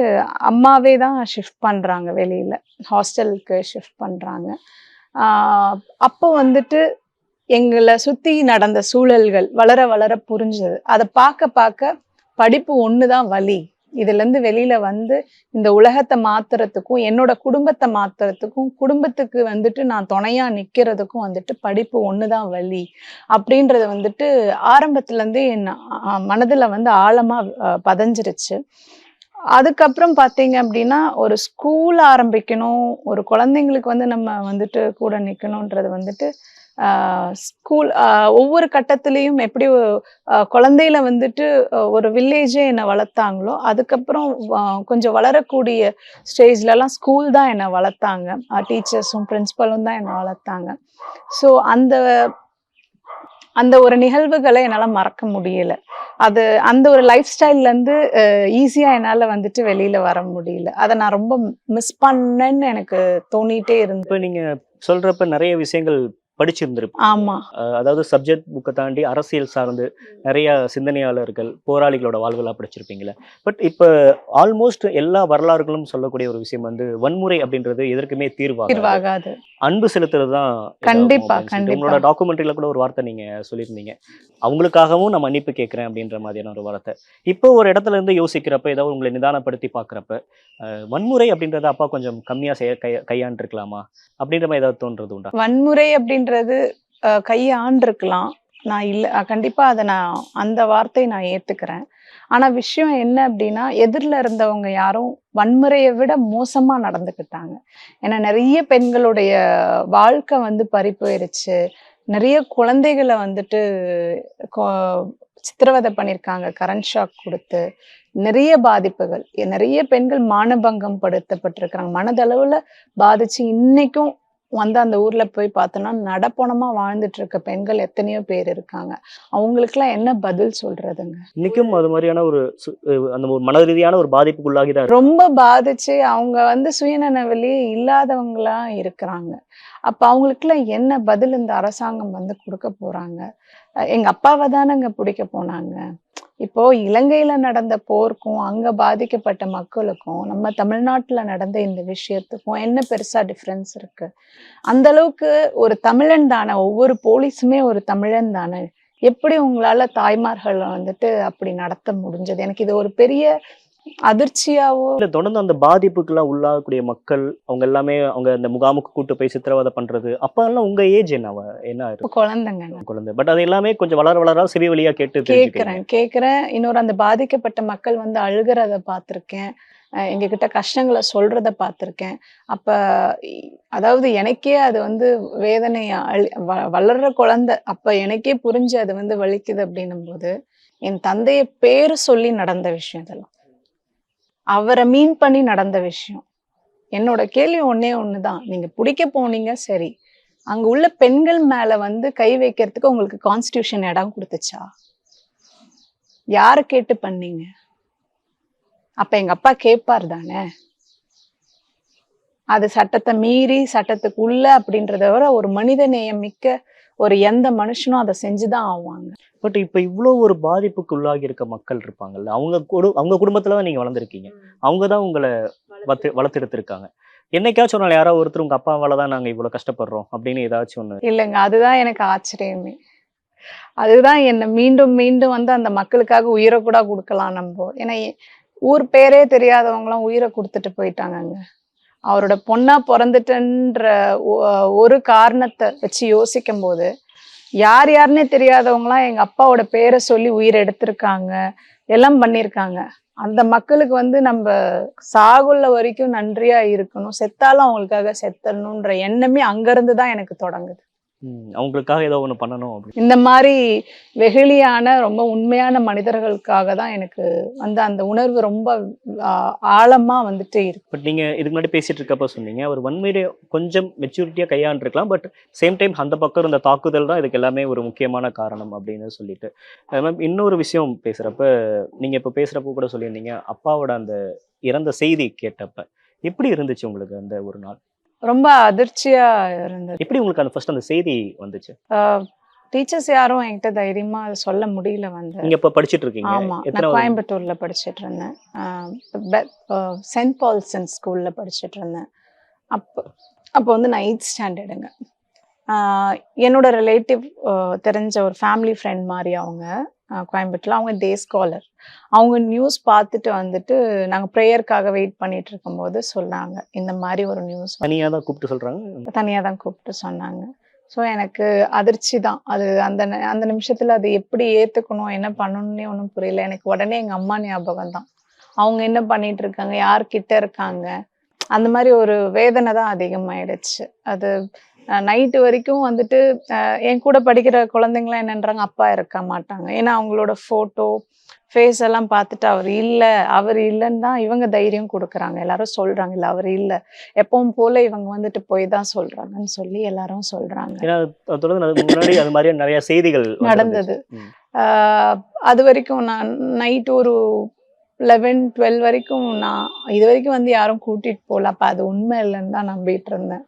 அம்மாவே தான் ஷிஃப்ட் பண்றாங்க வெளியில. ஹாஸ்டலுக்கு ஷிஃப்ட் பண்றாங்க. ஆ அப்போ வந்துட்டு எங்கள சுத்தி நடந்த சூழல்கள் வளர வளர புரிஞ்சது. அத பாக்க பாக்க படிப்பு ஒண்ணு தான் வழி. இதுலருந்து வெளியில வந்து இந்த உலகத்த மாத்துறதுக்கும், என்னோட குடும்பத்த மாத்துறதுக்கும், குடும்பத்துக்கு வந்துட்டு நான் துணையா நிக்கிறதுக்கும் வந்துட்டு படிப்பு ஒண்ணு தான் வழி. அப்படின்றத வந்துட்டு ஆரம்பத்துல இருந்தே என் மனதுல வந்து ஆழமா பதிஞ்சிருச்சு. அதுக்கப்புறம் பார்த்தீங்க அப்படின்னா, ஒரு ஸ்கூல் ஆரம்பிக்கணும், ஒரு குழந்தைங்களுக்கு வந்து நம்ம வந்துட்டு கூட நிக்கணுன்றது வந்துட்டு, ஆ ஸ்கூல் ஒவ்வொரு கட்டத்திலயும் எப்படி குழந்தையில வந்துட்டு ஒரு வில்லேஜே என்ன வளர்த்தாங்களோ, அதுக்கப்புறம் அ கொஞ்சம் வளரக்கூடிய ஸ்டேஜ்லலாம் ஸ்கூல் தான் என்ன வளர்த்தாங்க. டீச்சர்ஸும், பிரின்சிபலும் தான் என்ன வளர்த்தாங்க. ஸோ அந்த அந்த ஒரு நிகழ்வுகள என்னால மறக்க முடியல. அது அந்த ஒரு லைஃப் ஸ்டைல்லேருந்து ஈஸியா என்னால வந்துட்டு வெளியில வர முடியல. அத நான் ரொம்ப மிஸ் பண்ணேன்னு எனக்கு தோணிட்டே இப்போ இருந்தது. நீங்க சொல்றப்ப நிறைய விஷயங்கள் படிச்சிருந்திருப்பீங்க. ஆமா. அதாவது சப்ஜெக்ட் புக்கை தாண்டி அரசியல் சார்ந்து நிறைய சிந்தனையாளர்கள், போராளிகளோட வாழ்வுகளா படிச்சிருப்பீங்களே. பட் இப்போ ஆல்மோஸ்ட் எல்லா வரலாறுகளும் சொல்லக்கூடிய ஒரு விஷயம் வந்து வன்முறை அப்படின்றது எதற்குமே தீர்வாகாது. தீர்வாகாது. அன்பு செலுத்துறது தான் இதாகும் கண்டிப்பா, அப்படின்னு சொல்லிட்டு கண்டிப்பா. உங்களோட டாக்குமெண்ட்ரியில கூட ஒரு வார்த்தை நீங்க சொல்லியிருந்தீங்க. அவங்களுக்காகவும் நான் மன்னிப்பு கேட்கிறேன் அப்படின்ற மாதிரியான ஒரு வார்த்தை. இப்போ ஒரு இடத்துல இருந்து யோசிக்கிறப்ப, ஏதாவது உங்களை நிதானப்படுத்தி பார்க்குறப்ப, வன்முறை அப்படின்றத அப்பா கொஞ்சம் கம்மியா கையாண்டிருக்கலாமா? அப்படின்ற மாதிரி ஏதாவது தோன்றது உண்டா? வன்முறை அப்படின்றது கையாண்டிருக்கலாம். நான் இல்ல கண்டிப்பா நான் அந்த வார்த்தைய நான் ஏத்துக்கிறேன். ஆனா விஷயம் என்ன அப்டின்னா, எதிர்ல இருந்தவங்க யாரும் வன்முறைய விட மோசமா நடந்துக்கிட்டாங்க. ஏன்னா நெறைய பெண்களுடைய வாழ்க்கை வந்து பறி போயிருச்சு. நெறைய குழந்தைகள வந்துட்டு கொ சித்திரவதை பண்ணியிருக்காங்க. கரண்ட் ஷாக் குடுத்து. நெறைய பாதிப்புகள். நெறைய பெண்கள் மானபங்கம் படுத்தப்பட்டிருக்காங்க. மனதளவுல பாதிச்சு இன்னைக்கும் வந்து அந்த ஊர்ல போய் பார்த்தோம்னா, நடப்பொணமா வாழ்ந்துட்டு இருக்க பெண்கள் எத்தனையோ பேர் இருக்காங்க. அவங்களுக்கெல்லாம் என்ன பதில் சொல்றதுங்க? இன்னைக்கும் அது மாதிரியான ஒரு அந்த ஒரு மன ரீதியான ஒரு பாதிப்புக்குள்ளாகி தான் ரொம்ப பாதிச்சு அவங்க வந்து சுயநனவிலே இல்லாதவங்களா இருக்கிறாங்க. அப்ப அவங்களுக்கெல்லாம் என்ன பதில் இந்த அரசாங்கம் வந்து குடுக்க போறாங்க? எங்க அப்பாவ தானங்க பிடிக்க போனாங்க. இப்போ இலங்கையில நடந்த போருக்கும், அங்க பாதிக்கப்பட்ட மக்களுக்கும், நம்ம தமிழ்நாட்டுல நடந்த இந்த விஷயத்துக்கும் என்ன பெருசா டிஃபரன்ஸ் இருக்கு? அந்த அளவுக்கு ஒரு தமிழன் தானே, ஒவ்வொரு போலீஸுமே ஒரு தமிழன் தானே. எப்படி உங்களால தாய்மார்கள வந்துட்டு அப்படி நடத்த முடிஞ்சது? எனக்கு இது ஒரு பெரிய அதிர்ச்சியாவோ இல்ல. தொடர்ந்து அந்த பாதிப்புக்கெல்லாம் உள்ளாகக்கூடிய மக்கள், அவங்க எல்லாமே அவங்க அந்த முகாமுக்கு கூட்டு போய் சித்திரவதை பண்றது, அப்பல்லாம் உங்க ஏஜ் என்னவா? என்ன இப்ப குழந்தைங்க நான். குழந்தை. பட் அது எல்லாமே கொஞ்சம் வளர வளர செவி வழியா கேட்டு தெரிஞ்சுக்கிறீங்க. கேட்கிறேன். இன்னொரு அந்த பாதிக்கப்பட்ட மக்கள் வந்து அழுகுறத பார்த்துருக்கேன். எங்ககிட்ட கஷ்டங்கள சொல்றத பார்த்துருக்கேன். அப்ப இ அதாவது எனக்கே அது வந்து வேதனையா வளர்ற குழந்தை. அப்ப எனக்கே புரிஞ்சு அது வந்து வலிக்குது அப்படின்னும்போது, என் தந்தைய பேரு சொல்லி நடந்த விஷயம் இதெல்லாம். அவர மீன் பண்ணி நடந்த விஷயம். என்னோட கேள்வி ஒண்ணே ஒண்ணுதான். நீங்க புடிக்க போனீங்க சரி. அங்க உள்ள பெண்கள் மேல வந்து கை வைக்கிறதுக்கு உங்களுக்கு கான்ஸ்டிடியூஷன் இடம் குடுத்துச்சா? யார கேட்டு பண்ணீங்க? அப்ப எங்க அப்பா கேட்பார் தானே! அது சட்டத்த மீறி, சட்டத்துக்கு உள்ள அப்படின்றத விட ஒரு மனித நேயம் மிக்க ஒரு எந்த மனுஷனும் அத செஞ்சு தான் ஆவாங்க. பட் இப்ப இவ்ளோ ஒரு பாதிப்புக்கு உள்ளாகி இருக்க மக்கள் இருப்பாங்கல்ல. அவங்க குடும்பத்துல தான் நீங்க வளர்ந்துருக்கீங்க. அவங்க தான் உங்கள வளர்த்தெடுத்திருக்காங்க. என்னைக்காச்சும் ஒரு நாள் யாராவது ஒருத்தர் உங்க அப்பாவால தான் நாங்க இவ்வளோ கஷ்டப்படுறோம் அப்படின்னு ஏதாச்சும் ஒண்ணு. இல்லங்க. அதுதான் எனக்கு ஆச்சரியமே. அதுதான் என்ன மீண்டும், மீண்டும் வந்து அந்த மக்களுக்காக உயிர கூட குடுக்கலாம் நம்போ. ஏன்னா, ஊர் பேரே தெரியாதவங்கலாம் உயிர குடுத்துட்டு போயிட்டாங்கங்க. அவரோட பொண்ணா பொறந்துட்டேன்ற ஒ ஒரு காரணத்த வச்சு யோசிக்கும்போது, யார் யாருன்னே தெரியாதவங்கலாம் எங்க அப்பாவோட பேர சொல்லி உயிர எடுத்திருக்காங்க. எல்லாம் பண்ணியிருக்காங்க. அந்த மக்களுக்கு வந்து நம்ப சாகுள்ள வரைக்கும் நன்றியா இருக்கணும். செத்தாலும் அவங்களுக்காக செத்தரணுன்ற எண்ணமே அங்கருந்து தான் எனக்கு தொடங்குது. அவங்களுக்காக ஏதோ ஒண்ணு பண்ணணும் அப்படி. இந்த மாதிரி வெகுளியான ரொம்ப உண்மையான மனிதர்களுக்காக தான் எனக்கு வந்து அந்த உணர்வு ரொம்ப ஆழமா வந்துட்டு இருக்கு. பட் நீங்க இதுக்கு முன்னாடி பேசிட்டு இருக்கப்ப சொன்னீங்க, அவர் வன்முறைய கொஞ்சம் மெச்சூரிட்டியா கையாண்டுருக்கலாம். பட் சேம் டைம் அந்த பக்கம் இருந்த தாக்குதல் தான் இதுக்கு எல்லாமே ஒரு முக்கியமான காரணம் அப்படின்னு சொல்லிட்டு. மேம் இன்னொரு விஷயம் பேசுறப்ப, நீங்க இப்ப பேசுறப்போ கூட சொல்லியிருந்தீங்க, அப்பாவோட அந்த இறந்த செய்தி கேட்டப்ப. எப்படி இருந்துச்சு உங்களுக்கு அந்த ஒரு நாள்? ரொம்ப அதிர்ச்சியா இருந்தது. எப்படி உங்களுக்கு அந்த ஃபர்ஸ்ட் அந்த செய்தி வந்துச்சு? டீச்சர்ஸ் யாரும் என்கிட்ட தைரியமா அதை சொல்ல முடியல வந்து. நீங்க இப்ப படிச்சிட்டு இருக்கீங்க. ஆமா, நான் எத்தனாவது? கோயம்புத்தூர்ல படிச்சுட்டு இருந்தேன். சென்ட் பால்சன் ஸ்கூல்ல படிச்சுட்டு இருந்தேன். அப்போ அப்போ வந்து நான் 8th ஸ்டாண்டர்டுங்க. என்னோட ரிலேட்டிவ் தெரிஞ்ச ஒரு ஃபேமிலி ஃப்ரெண்ட் மாதிரி அவங்க கோயம்புத்தூர்ல. அவங்க டே ஸ்காலர். அவங்க நியூஸ் பார்த்துட்டு வந்துட்டு நாங்கள் ப்ரேயருக்காக வெயிட் பண்ணிட்டு இருக்கும்போது சொன்னாங்க, இந்த மாதிரி ஒரு நியூஸ். தனியா தான் கூப்பிட்டு சொல்றாங்க? தனியாக தான் கூப்பிட்டு சொன்னாங்க. ஸோ எனக்கு அதிர்ச்சி தான் அது. அந்த நிமிஷத்தில் அது எப்படி ஏற்றுக்கணும், என்ன பண்ணணும்னே ஒன்றும் புரியல. எனக்கு உடனே எங்கள் அம்மா ஞாபகம் தான். அவங்க என்ன பண்ணிட்டு இருக்காங்க, யார்கிட்ட இருக்காங்க, அந்த மாதிரி ஒரு வேதனை தான் அதிகமாயிடுச்சு. அது நைட்டு வரைக்கும் வந்துட்டு என் கூட படிக்கிற குழந்தைங்களாம் என்னன்றாங்க, அப்பா இருக்க மாட்டாங்க. ஏன்னா அவங்களோட ஃபோட்டோ ஃபேஸ் எல்லாம் பார்த்துட்டு அவர் இல்லைன்னு தான் இவங்க தைரியம் கொடுக்குறாங்க. எல்லாரும் சொல்றாங்க, இல்லை அவர் இல்லை, எப்பவும் போல இவங்க வந்துட்டு போய் தான் சொல்றாங்கன்னு சொல்லி எல்லாரும் சொல்றாங்க. ஏன்னா தொடர்ந்து அதுக்கு முன்னாடி அது மாதிரியே நிறைய செய்திகள் நடந்தது. ம். அது வரைக்கும் நான் நைட் ஒரு 11, 12 வரைக்கும் நான் இது வரைக்கும் வந்து யாரும் கூட்டிட்டு போகல. அப்ப அது உண்மை இல்லைன்னு தான் நம்பிட்டு இருந்தேன்.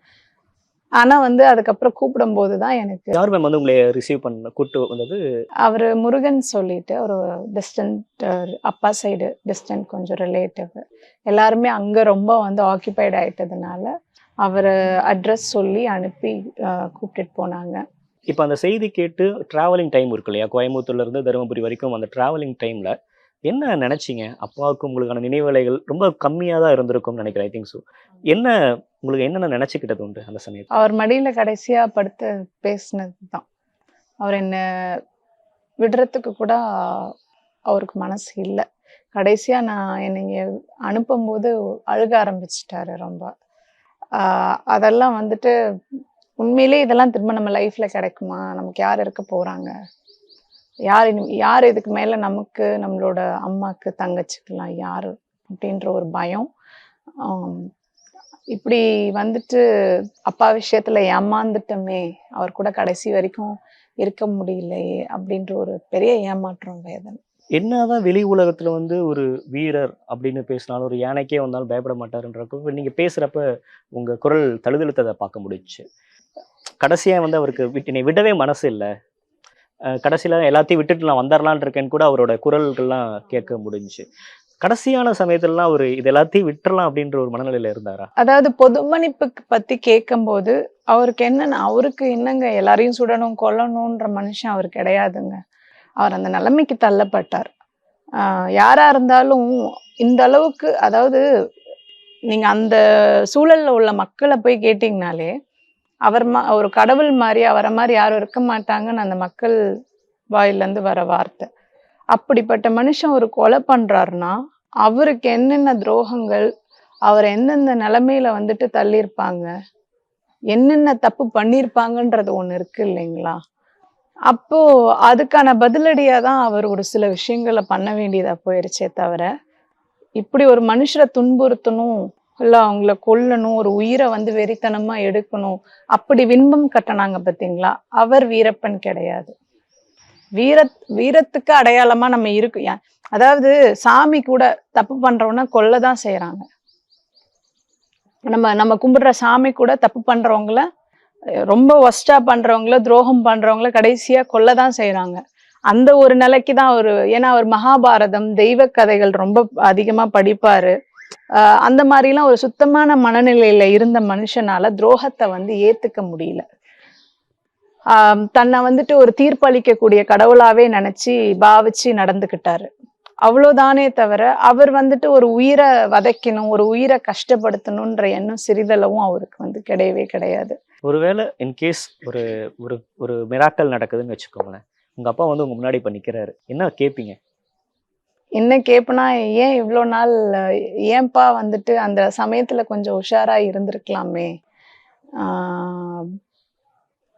ஆனா வந்து அதுக்கப்புறம் கூப்பிடும்போது தான் எனக்கு. யார் மேம் வந்து உங்களை ரிசீவ் பண்ண கூட்டு வந்தது? அவரு முருகன் சொல்லிட்டு ஒரு டிஸ்டன்ட், அப்பா சைடு டிஸ்டன்ட், கொஞ்சம் ரிலேட்டிவ். எல்லாருமே அங்க ரொம்ப வந்து ஆக்கியபைட் ஆயிட்டதுனால அவரை அட்ரஸ் சொல்லி அனுப்பி கூப்பிட்டுட்டு போனாங்க. இப்போ அந்த செய்தி கேட்டு டிராவலிங் டைம் இருக்கு இல்லையா, கோயம்புத்தூர்ல இருந்து தருமபுரி வரைக்கும் அந்த டிராவலிங் டைம்ல என்ன நினைச்சீங்க? அப்பாவுக்கு உங்களுக்கான நினைவலைகள் ரொம்ப கம்மியா தான் இருந்திருக்கும்னு நினைக்கிறேன். I think so. என்ன உங்களுக்கு என்னென்ன நினைச்சுக்கிட்டது உண்டு அந்த சமயத்துல? அவர் மடியில கடைசியா படுத்து பேசினது தான். அவர் என்ன விடுறதுக்கு கூட அவருக்கு மனசு இல்லை. கடைசியா நான் என்னை அனுப்பும்போது அழுக ஆரம்பிச்சிட்டாரு ரொம்ப. அதெல்லாம் வந்துட்டு உண்மையிலே இதெல்லாம் திரும்ப நம்ம லைஃப்ல கிடைக்குமா, நமக்கு யார் இருக்க போறாங்க, யார் இதுக்கு மேல நமக்கு, நம்மளோட அம்மாக்கு, தங்கச்சிக்கலாம் யாரு அப்படின்ற ஒரு பயம். இப்படி வந்துட்டு அப்பா விஷயத்துல ஏமாந்துட்டோமே, அவர் கூட கடைசி வரைக்கும் இருக்க முடியலையே அப்படின்ற ஒரு பெரிய ஏமாற்றம், வேதனை. என்னதான் வெளி உலகத்துல வந்து ஒரு வீரர் அப்படின்னு பேசினாலும், ஒரு யானைக்கே வந்தாலும் பயப்பட மாட்டாருன்றப்ப நீங்க பேசுறப்ப உங்க குரல் தழுதழுத்ததை பார்க்க முடிஞ்சுச்சு. கடைசியா வந்து அவருக்கு என்னை விடவே மனசு இல்லை, கடைசியில எல்லாத்தையும் விட்டுட்டு நான் வந்துடலான் இருக்கேன்னு கூட அவரோட குரல்கள்லாம் கேட்க முடிஞ்சுச்சு. கடைசியான சமயத்துலலாம் அவரு இது எல்லாத்தையும் விட்டுறலாம் அப்படின்ற ஒரு மனநிலையில இருந்தாரா? அதாவது பொது மன்னிப்புக்கு பத்தி கேட்கும்போது அவருக்கு என்னங்க எல்லாரையும் சுடணும் கொல்லணும்ன்ற மனுஷன் அவர் கிடையாதுங்க. அவர் அந்த நிலைமைக்கு தள்ளப்பட்டார். யாரா இருந்தாலும் இந்த அளவுக்கு, அதாவது நீங்க அந்த சூழல்ல உள்ள மக்களை போய் கேட்டீங்கனாலே அவர் ஒரு கடவுள் மாதிரி, அவரை மாதிரி யாரும் இருக்க மாட்டாங்கன்னு அந்த மக்கள் வாயிலிருந்து வர வார்த்தை. அப்படிப்பட்ட மனுஷன் ஒரு கொலை பண்றாருன்னா அவருக்கு என்னென்ன துரோகங்கள், அவர் எந்தெந்த நிலைமையில வந்துட்டு தள்ளியிருப்பாங்க, என்னென்ன தப்பு பண்ணியிருப்பாங்கன்றது ஒண்ணு இருக்கு இல்லைங்களா? அப்போ அதுக்கான பதிலடியா தான் அவர் ஒரு சில விஷயங்களை பண்ண வேண்டியதா போயிருச்சே தவிர, இப்படி ஒரு மனுஷரை துன்புறுத்தணும், இல்ல அவங்கள கொல்லணும், ஒரு உயிரை வந்து வெறித்தனமா எடுக்கணும், அப்படி விண்பம் கட்டினாங்க பார்த்தீங்களா, அவர் வீரப்பன் கிடையாது. வீரத்துக்கு அடையாளமா நம்ம இருக்கு. அதாவது சாமி கூட தப்பு பண்றவன கொல்லதான் செய்யறாங்க. நம்ம கும்பிடுற சாமி கூட தப்பு பண்றவங்கள, ரொம்ப ஒஸ்டா பண்றவங்கள, துரோகம் பண்றவங்கள கடைசியா கொல்லதான் செய்யறாங்க. அந்த ஒரு நிலைக்கு தான் அவரு. ஏன்னா அவர் மகாபாரதம், தெய்வ கதைகள் ரொம்ப அதிகமா படிப்பாரு. அந்த மாதிரிலாம் ஒரு சுத்தமான மனநிலையில இருந்த மனுஷனால துரோகத்தை வந்து ஏத்துக்க முடியல. தன்னை வந்துட்டு ஒரு தீர்ப்பளிக்கக்கூடிய கடவுளாவே நினைச்சு பாவிச்சு நடந்துகிட்டாரு. அவ்வளவுதானே தவிர அவர் வந்துட்டு ஒரு உயிரை வதைக்கணும், ஒரு உயிரை கஷ்டப்படுத்தணும்ன்ற எண்ணம் சிறிதளவும் அவருக்கு வந்து கிடையவே கிடையாது. ஒருவேளை இன்கேஸ் ஒரு ஒரு ஒரு மிராக்கல் நடக்குதுன்னு வச்சுக்கோங்களேன், உங்க அப்பா வந்து உங்க முன்னாடி இப்ப நிக்கிறாரு, என்ன கேட்பீங்க? என்ன கேட்பனா, ஏன் இவ்வளோ நாள், ஏன்பா வந்துட்டு அந்த சமயத்துல கொஞ்சம் உஷாரா இருந்திருக்கலாமே,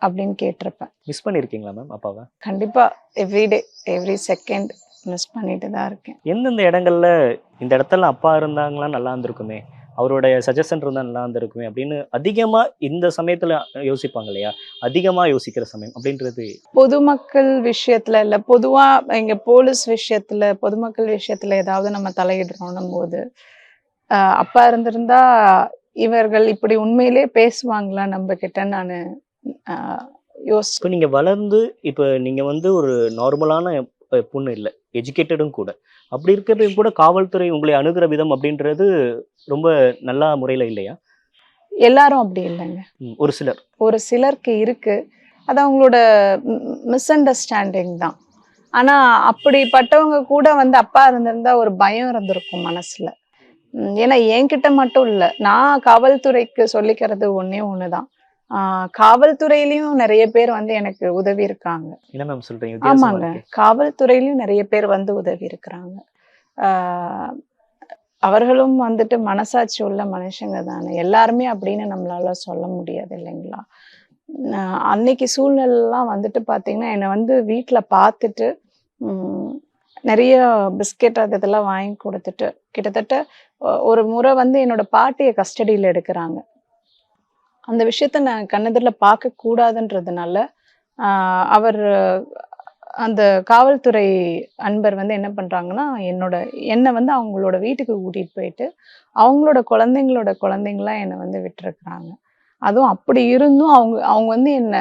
அப்படின்னு கேட்டிருப்பேன். மிஸ் பண்ணியிருக்கீங்களா மேம் அப்பாவை? கண்டிப்பா எவ்ரிடே எவ்ரி செகண்ட் மிஸ் பண்ணிட்டு தான் இருக்கேன். எந்தெந்த இடங்கள்ல இந்த இடத்துல அப்பா இருந்தாங்களா நல்லா இருந்திருக்குமே, அவருடைய சஜஷன் இருந்தா நல்லா இருந்திருக்குமே அப்படின்னு அதிகமா இந்த சமயத்துல யோசிப்பாங்க இல்லையா? அதிகமா யோசிக்கிற சமயம் அப்படின்றது பொதுமக்கள் விஷயத்துல இல்ல, பொதுவா இங்க போலீஸ் விஷயத்துல, பொதுமக்கள் விஷயத்துல ஏதாவது நம்ம தலையிடுறோம் போது அப்பா இருந்திருந்தா இவர்கள் இப்படி உண்மையிலே பேசுவாங்களா நம்ம கிட்ட, நானு இப்ப யோசிச்சு. நீங்க வளர்ந்து இப்ப நீங்க வந்து ஒரு நார்மலான பொண்ணு இல்ல. எஜுகேட்டடும் கூட. அப்படி இருக்கிறதையும் கூட காவல்துறை உங்களை அணுகுற விதம் அப்படின்றது ரொம்ப நல்ல முறையில இல்லையா? எல்லாரும் அப்படி இல்லைங்க. ஒரு சிலர். ஒரு சிலருக்கு இருக்கு. அது அவங்களோட மிஸ் அண்டர்ஸ்டாண்டிங் தான். ஆனா அப்படிப்பட்டவங்க கூட வந்து அப்பா இருந்திருந்தா ஒரு பயம் இருந்திருக்கும் மனசுல. ஏன்னா என்கிட்ட மட்டும் இல்ல. நான் காவல்துறைக்கு சொல்லிக்கிறது ஒண்ணே ஒண்ணுதான். காவல்துறையிலயும் நெறைய பேர் வந்து எனக்கு உதவி இருக்காங்க. என்ன மேம் சொல்றீங்க? வித்தியாசமா ஆமாங்க. இருக்கே. காவல்துறையிலயும் நெறைய பேர் வந்து உதவி இருக்கிறாங்க. ஆ அவர்களும் வந்துட்டு மனசாட்சி உள்ள மனுஷங்க தானே. எல்லாருமே அப்படின்னு நம்மளால சொல்ல முடியாது இல்லைங்களா? அன்னைக்கு சூழ்நிலைலாம் வந்துட்டு பார்த்தீங்கன்னா, என்ன வந்து வீட்ல பார்த்துட்டு, ம் நெறைய பிஸ்கெட் அது இதெல்லாம் வாங்கி குடுத்துட்டு, கிட்டத்தட்ட ஒரு முறை வந்து என்னோட பாட்டிய கஸ்டடியில எடுக்குறாங்க. அந்த விஷயத்த நான் கண்ணெதிர்ல பார்க்கக்கூடாதுன்றதுனால, ஆ அவரு அந்த காவல்துறை அன்பர் வந்து என்ன பண்றாங்கன்னா, என்ன வந்து அவங்களோட வீட்டுக்கு கூட்டிட்டு போயிட்டு, அவங்களோட குழந்தைங்களா என்ன வந்து விட்டுருக்காங்க. அதுவும் அப்படி இருந்தும் அவங்க அவங்க வந்து என்ன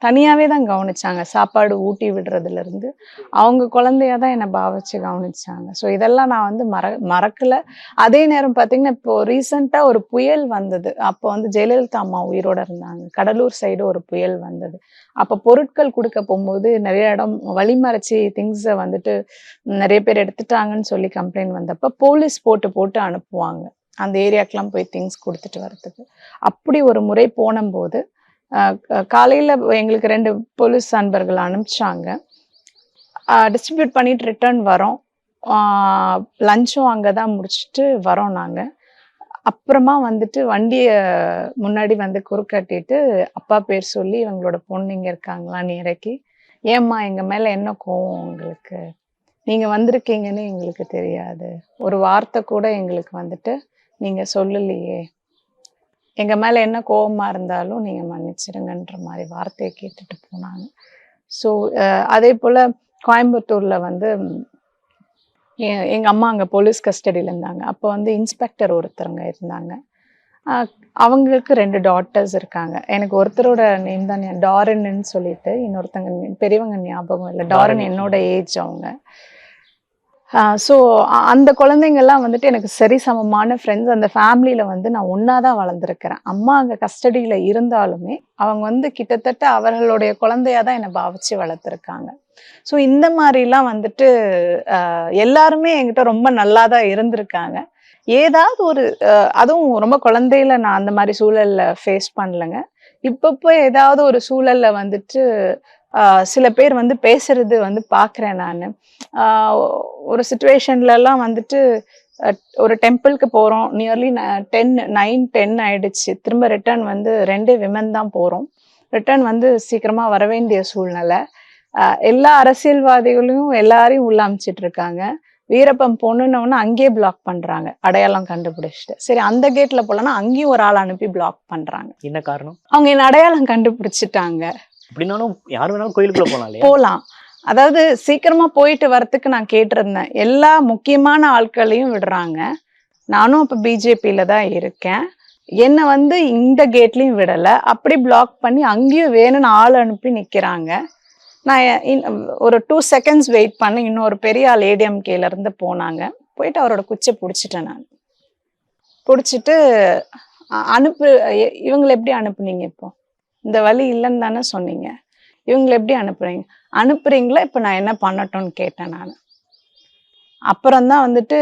தனியாவே தான் கவனிச்சாங்க. சாப்பாடு ஊட்டி விடுறதுலருந்து, அவங்க குழந்தையா தான் என்ன பாவிச்சு கவனிச்சாங்க. ஸோ இதெல்லாம் நான் வந்து மறக்கல. அதே நேரம் பார்த்தீங்கன்னா, இப்போ ரீசென்ட்டா ஒரு புயல் வந்தது. அப்போ வந்து ஜெயலலிதா அம்மா உயிரோட இருந்தாங்க. கடலூர் சைடு ஒரு புயல் வந்தது. அப்ப பொருட்கள் குடுக்க போம்போது நெறைய இடம் வழிமறிச்சு திங்ஸ வந்துட்டு நெறைய பேர் எடுத்துட்டாங்கன்னு சொல்லி கம்ப்ளைண்ட் வந்தப்ப, போலீஸ் போட்டு போட்டு அனுப்புவாங்க. அந்த ஏரியாக்கெல்லாம் போய் திங்ஸ் குடுத்துட்டு வரதுக்கு. அப்படி ஒரு முறை போனம்போது, காலையில எங்களுக்கு 2 போலீஸ் அன்பர்கள் அனுப்பிச்சாங்க. டிஸ்ட்ரிபியூட் பண்ணிட்டு ரிட்டர்ன் வரோம். ஆ லஞ்சும் அங்க தான் முடிச்சுட்டு வரோம் நாங்க. அப்புறமா வந்துட்டு வண்டிய முன்னாடி வந்து குறுக்கட்டிட்டு, அப்பா பேர் சொல்லி இவங்களோட பொண்ணு இங்க இருக்காங்களான்னு இறக்கி, "ஏம்மா எங்க மேல என்ன கோவம் உங்களுக்கு? நீங்க வந்திருக்கீங்கன்னு எங்களுக்கு தெரியாது. ஒரு வார்த்தை கூட எங்களுக்கு வந்துட்டு நீங்க சொல்லலையே. எங்க மேல என்ன கோவமா இருந்தாலும் நீங்க மன்னிச்சிடுங்கன்ற" மாரி வார்த்தைய கேட்டுட்டு போனாங்க. ஸோ அதேபோல கோயம்புத்தூர்ல வந்து எங்க அம்மா அங்க போலீஸ் கஸ்டடியில இருந்தாங்க. அப்போ வந்து இன்ஸ்பெக்டர் ஒருத்தவங்க இருந்தாங்க. அ அவங்களுக்கு 2 டாட்டர்ஸ் இருக்காங்க. எனக்கு ஒருத்தரோட நேம் தான் டாரன்னு சொல்லிட்டு, இன்னொருத்தங்க பெரியவங்க ஞாபகம் இல்ல. டாரன் தாரணி. என்னோட ஏஜ் அவங்க. ஸோ அந்த குழந்தைங்கலாம் வந்துட்டு எனக்கு சரிசமமான ஃப்ரெண்ட்ஸ். அந்த ஃபேமிலியில வந்து நான் ஒண்ணா தான் வளர்ந்துருக்கிறேன். அம்மா அங்க கஸ்டடியில இருந்தாலுமே, அவங்க வந்து கிட்டத்தட்ட அவர்களுடைய குழந்தையா தான் என்ன பாவிச்சு வளர்த்துருக்காங்க. ஸோ இந்த மாரிலாம் வந்துட்டு எல்லாருமே என்கிட்ட ரொம்ப நல்லா தான் இருந்திருக்காங்க. ஏதாவது ஒரு அதுவும் ரொம்ப குழந்தையில நான் அந்த மாரி சூழல்ல ஃபேஸ் பண்ணலங்க. இப்பப்போ ஏதாவது ஒரு சூழல்ல வந்துட்டு சில பேர் வந்து பேசுறது வந்து பார்க்குறேன் நானு. ஆ ஒரு சிச்சுவேஷன்லலாம் வந்துட்டு ஒரு டெம்பிள்க்கு போறோம். நியர்லி 9, 10 ஆயிடுச்சு. திரும்ப ரிட்டர்ன் வந்து 2 விமன் தான் போறோம். ரிட்டர்ன் வந்து சீக்கிரமா வர வேண்டிய சூழ்நிலை. எல்லா அரசியல்வாதிகளையும் எல்லாரையும் உள்ள அனுப்பிச்சிட்டு இருக்காங்க. வீரப்பன் பொண்ணுன்னோன அங்கேயே பிளாக் பண்றாங்க. அடையாளம் கண்டுபிடிச்சுட்டு. சரி அந்த கேட்ல போலன்னா, அங்கேயும் ஒரு ஆள் அனுப்பி பிளாக் பண்றாங்க. என்ன காரணம்? அவங்க என்ன அடையாளம் கண்டுபிடிச்சுட்டாங்க. அப்படின்னாலும் யார் வேணாலும் கோயிலுக்குள்ள போலாம் இல்லையா? போலாம். அதாவது சீக்கிரமா போயிட்டு வரதுக்கு நான் கேட்டிருந்தேன். எல்லா முக்கியமான ஆட்களையும் விடுறாங்க. நானும் அப்ப பிஜேபியில தான் இருக்கேன். என்ன வந்து இந்த கேட்லயும் விடல. அப்படி பிளாக் பண்ணி அங்கேயும் வேணும்னு ஆள் அனுப்பி நிக்கிறாங்க. நான் ஒரு 2 செகண்ட்ஸ் வெயிட் பண்ணேன். இன்னொரு பெரிய ஆள் ஏடிஎம்கேல இருந்து போனாங்க. போயிட்டு அவரோட குச்ச புடிச்சுட்டேன் நான். புடிச்சுட்டு அனுப்பு இவங்கள எப்படி அனுப்புனீங்க இப்போ? இந்த வழி இல்லன்னு தானே சொன்னீங்க. இவங்கள எப்படி அனுப்புறீங்க? அனுப்புறீங்களா? இப்ப நான் என்ன பண்ணட்டும்னு கேட்டேன் நானு. அப்புறம் தான் வந்துட்டு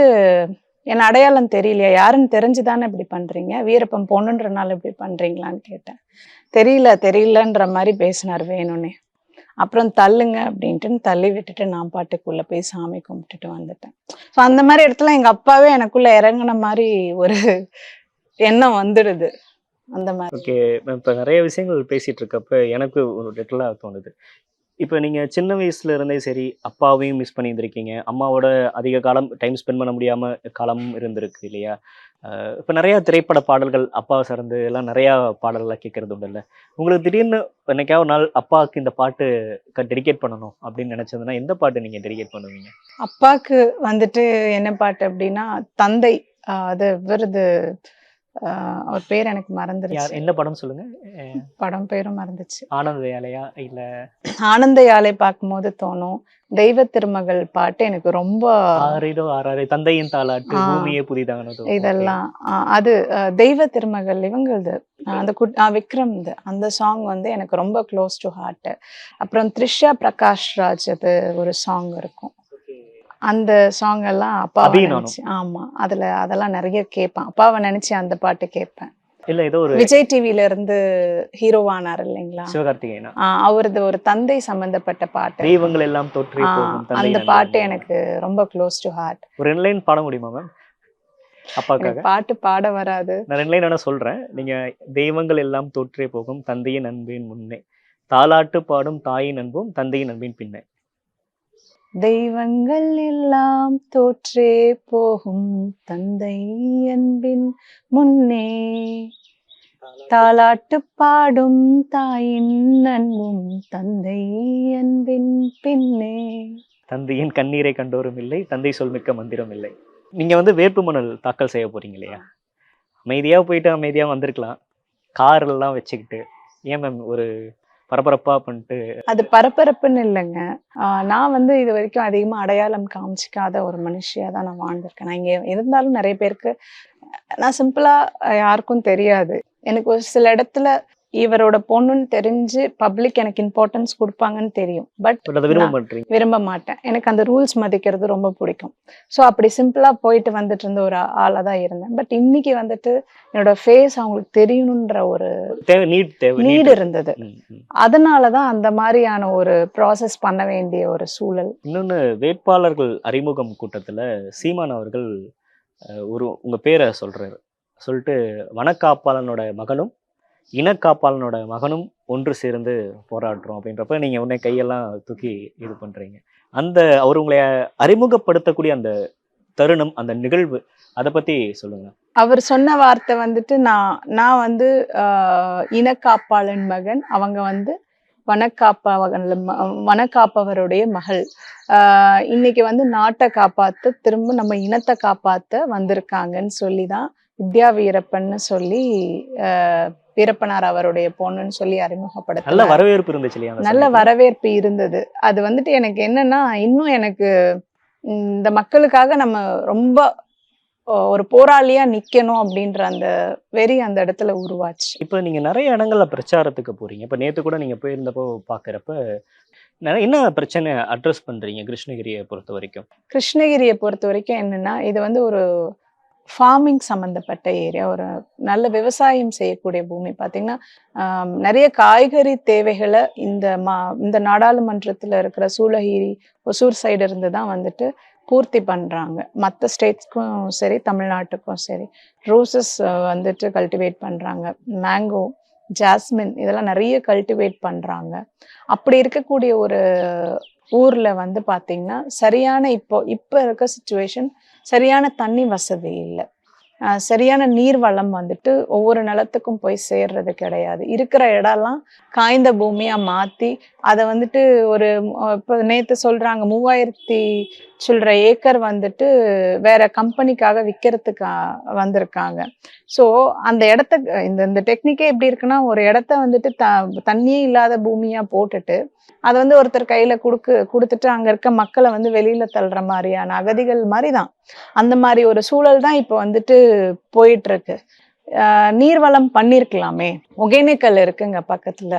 என் அடையாளம் தெரியலையா? யாருன்னு தெரிஞ்சு தானே இப்படி பண்றீங்க? வீரப்பன் பொண்ணுன்றனால இப்படி பண்றீங்களான்னு கேட்டேன். தெரியலன்ற மாரி பேசினாரு வேணும்னே. அப்புறம் தள்ளுங்க அப்படின்ட்டு தள்ளி விட்டுட்டு நான் பாட்டுக்குள்ள போய் சாமி கும்பிட்டுட்டு வந்துட்டேன். ஸோ அந்த மாரி இடத்துல எங்க அப்பாவே எனக்குள்ள இறங்குன மாரி ஒரு எண்ணம் வந்துடுது. அந்த மாதிரி. ஓகே. இப்ப நெறைய விஷயங்கள் பேசிட்டு இருக்கப்ப எனக்கு ஒரு லிட்டரலா தோணுது. இப்ப நீங்க சின்ன வயசுல இருந்தே சரி, அப்பாவையும் மிஸ் பண்ணியிருந்திருக்கீங்க. அம்மாவோட அதிக காலம் டைம் ஸ்பெண்ட் பண்ண முடியாம காலமும் இருந்திருக்கு இல்லையா? இப்ப நெறைய திரைப்பட பாடல்கள் அப்பாவ சார்ந்து எல்லாம் நெறையா பாடல்கள்லாம் கேட்கறது உண்டுல்ல. உங்களுக்கு திடீர்னு என்னைக்காவது ஒரு நாள் அப்பாவுக்கு இந்த பாட்டு டெடிகேட் பண்ணணும் அப்படின்னு நெனைச்சதுன்னா, எந்த பாட்டு நீங்க டெடிகேட் பண்ணுவீங்க? அப்பாக்கு வந்துட்டு என்ன பாட்டு அப்படின்னா, தந்தை. அது விருது. அவர் பேர் எனக்கு மறந்துருச்சு. என்ன படம்னு சொல்லுங்க? அ படம் பேரும் மறந்துச்சு. ஆனந்த வேலையா? இல்ல ஆனந்த யாழை பார்க்கும்போது தோணும். தெய்வ திருமகள் பாட்டு எனக்கு ரொம்ப ஆரிரோ ஆராரே தந்தையின் தாலாட்டு ஆ பூமியே புதிதானதோ. ஓகே. இதெல்லாம் அது தெய்வ திருமகள் இவங்கள்து. அந்த விக்ரம்து. அந்த சாங் வந்து எனக்கு ரொம்ப க்ளோஸ் டு ஹார்ட். அப்புறம் த்ரிஷா பிரகாஷ் ராஜ் அது ஒரு சாங் இருக்கும். அந்த சாங் எல்லாம் அப்பாவ அபியும் நானும். நினைச்சு ஆமா. அதெல்லாம் நெறைய கேட்பேன். அப்பாவ நினைச்சு அந்த பாட்டு கேட்பேன். இல்ல ஏதோ ஒரு விஜய் டிவில இருந்து ஹீரோவானார் இல்லைங்களா? சிவகார்த்திகேயனா? அவரது ஒரு தந்தை சம்பந்தப்பட்ட பாட்டு இருக்கும். தெய்வங்கள் எல்லாம் தோற்றே போகும் தந்தை அந்த நன்றி பாட்டு என்போம். எனக்கு ரொம்ப க்ளோஸ் டு ஹார்ட். ஒரு 2 லைன் பாட முடியுமா மேம்? அப்பாக்காக. எனக்கு பாட்டு பாட வராது. நான் 2 லைன் வேணா சொல்றேன். நீங்க தெய்வங்கள் எல்லாம் தோற்றே போகும் தந்தையின் அன்பின் முன்னே. தாலாட்டு பாடும் தாயின் அன்பும் தந்தையின் அன்பின் பின்னே. தெய்வங்கள் எல்லாம் தோற்றே போகும் தந்தை அன்பின் முன்னே. தாலாட்டு பாடும் தாயின் அன்பும் தந்தை அன்பின் பின்னே. தந்தையின் கண்ணீரை கண்டோரும் இல்லை, தந்தை சொல் மிக்க மந்திரம் இல்லை. நீங்க வந்து வேட்புமனு தாக்கல் செய்ய போறீங்க இல்லையா? அமைதியா போயிட்டு அமைதியா வந்திருக்கலாம். கார் எல்லாம் வச்சுக்கிட்டு. ஏன் மேம் ஒரு பரபரப்பா பண்ணிட்டு அது பரபரப்புன்னு இல்லைங்க. நான் வந்து இது வரைக்கும் அதிகமா அடையாளம் காமிச்சிக்காத ஒரு மனுஷியா தான் நான் வாழ்ந்திருக்கேன். நான் இங்க இருந்தாலும் நிறைய பேருக்கு நான் சிம்பிளா யாருக்கும் தெரியாது. எனக்கு ஒரு சில இடத்துல இவரோட பொண்ணுன்னு தெரிஞ்சு பப்ளிக் எனக்கு இம்பார்ட்டன்ஸ் கொடுப்பாங்கன்னு தெரியும். பட் அதை விரும்ப மாட்டீங்க. விரும்ப மாட்டேன். எனக்கு அந்த ரூல்ஸ் மதிக்கிறது ரொம்ப பிடிக்கும். ஸோ அப்படி சிம்பிளா போயிட்டு வந்துட்டு இருந்த ஒரு ஆளா தான் இருந்தேன். பட் இன்னைக்கு வந்துட்டு என்னோட ஃபேஸ் அவங்களுக்கு தெரியணுன்ற ஒரு நீடு இருந்தது. அதனாலதான் அந்த மாதிரியான ஒரு ப்ராசஸ் பண்ண வேண்டிய ஒரு சூழல். இன்னொன்னு வேட்பாளர்கள் அறிமுகம் கூட்டத்துல சீமான் அவர்கள் உங்க பேரை சொல்றாரு. சொல்லிட்டு வனக்காப்பாளனோட மகனும் இனக்காப்பாளனோட மகனும் ஒன்று சேர்ந்து போராடுறோம் அப்படின்றப்ப நீங்க உடனே கையெல்லாம் தூக்கி இது பண்றீங்க. அந்த அவர் உங்களை அறிமுகப்படுத்தக்கூடிய அந்த தருணம், அந்த நிகழ்வு, அதை பத்தி சொல்லுங்க. அவர் சொன்ன வார்த்தை வந்துட்டு நான் வந்து இனக்காப்பாளன் மகன், அவங்க வந்து வனக்காப்பவருடைய மகள். இன்னைக்கு வந்து நாட்டை காப்பாத்த திரும்ப நம்ம இனத்தை காப்பாத்த வந்திருக்காங்கன்னு சொல்லிதான் வித்யா வீரப்பன்னு சொல்லி வீரப்பனார் அவருடைய பொண்ணுன்னு சொல்லி அறிமுகப்படுத்த நல்ல வரவேற்பு இருந்துச்சு இல்லையா? நல்ல வரவேற்பு இருந்தது. அது வந்துட்டு எனக்கு என்னன்னா, இன்னும் எனக்கு இந்த மக்களுக்காக நம்ம ரொம்ப ஒரு போராளியா நிக்கணும் அப்படின்ற அந்த வெறி அந்த இடத்துல உருவாச்சு. இப்ப நீங்க நிறைய இடங்கள்ல பிரச்சாரத்துக்கு போறீங்க. இப்ப நேத்து கூட நீங்க போயிருந்தப்போ பாக்குறப்ப என்ன பிரச்சனை அட்ரஸ் பண்றீங்க கிருஷ்ணகிரியை பொறுத்த வரைக்கும்? கிருஷ்ணகிரியை பொறுத்த வரைக்கும் என்னன்னா, இது வந்து ஒரு ஃபார்மிங் சம்பந்தப்பட்ட ஏரியா. ஒரு நல்ல விவசாயம் செய்யக்கூடிய பூமி. பார்த்தீங்கன்னா, நிறைய காய்கறி தேவைகளை இந்த நாடாளுமன்றத்தில் இருக்கிற சூளகிரி, ஒசூர் சைடு இருந்து தான் வந்துட்டு பூர்த்தி பண்றாங்க. மற்ற ஸ்டேட்ஸ்க்கும் சரி, தமிழ்நாட்டுக்கும் சரி. ரோசஸ் வந்துட்டு கல்டிவேட் பண்றாங்க. மேங்கோ, ஜாஸ்மின் இதெல்லாம் நிறைய கல்டிவேட் பண்றாங்க. அப்படி இருக்கக்கூடிய ஒரு ஊர்ல வந்து பாத்தீங்கன்னா, சரியான இப்ப இருக்க சிச்சுவேஷன் சரியான தண்ணி வசதி இல்லை. சரியான நீர் வளம் வந்துட்டு ஒவ்வொரு நிலத்துக்கும் போய் சேர்றது கிடையாது. இருக்கிற இடம்லாம் காய்ந்த பூமியா மாத்தி அதை வந்துட்டு ஒரு இப்போ நேத்து சொல்றாங்க 3000 சில்லற ஏக்கர் வந்துட்டு வேற கம்பெனிக்காக விற்கிறதுக்கு வந்திருக்காங்க. ஸோ அந்த இடத்த இந்த டெக்னிக்கே எப்படி இருக்குன்னா, ஒரு இடத்த வந்துட்டு தண்ணியே இல்லாத பூமியா போட்டுட்டு அதை வந்து ஒருத்தர் கையில கொடுத்துட்டு அங்க இருக்க மக்களை வந்து வெளியில தள்ளுற மாதிரியான அகதிகள் மாதிரிதான். அந்த மாதிரி ஒரு சூழல் தான் இப்ப வந்துட்டு போயிட்டு இருக்கு. நீர்வளம் பண்ணிருக்கலாமே. ஒகேனக்கல் இருக்குங்க பக்கத்துல.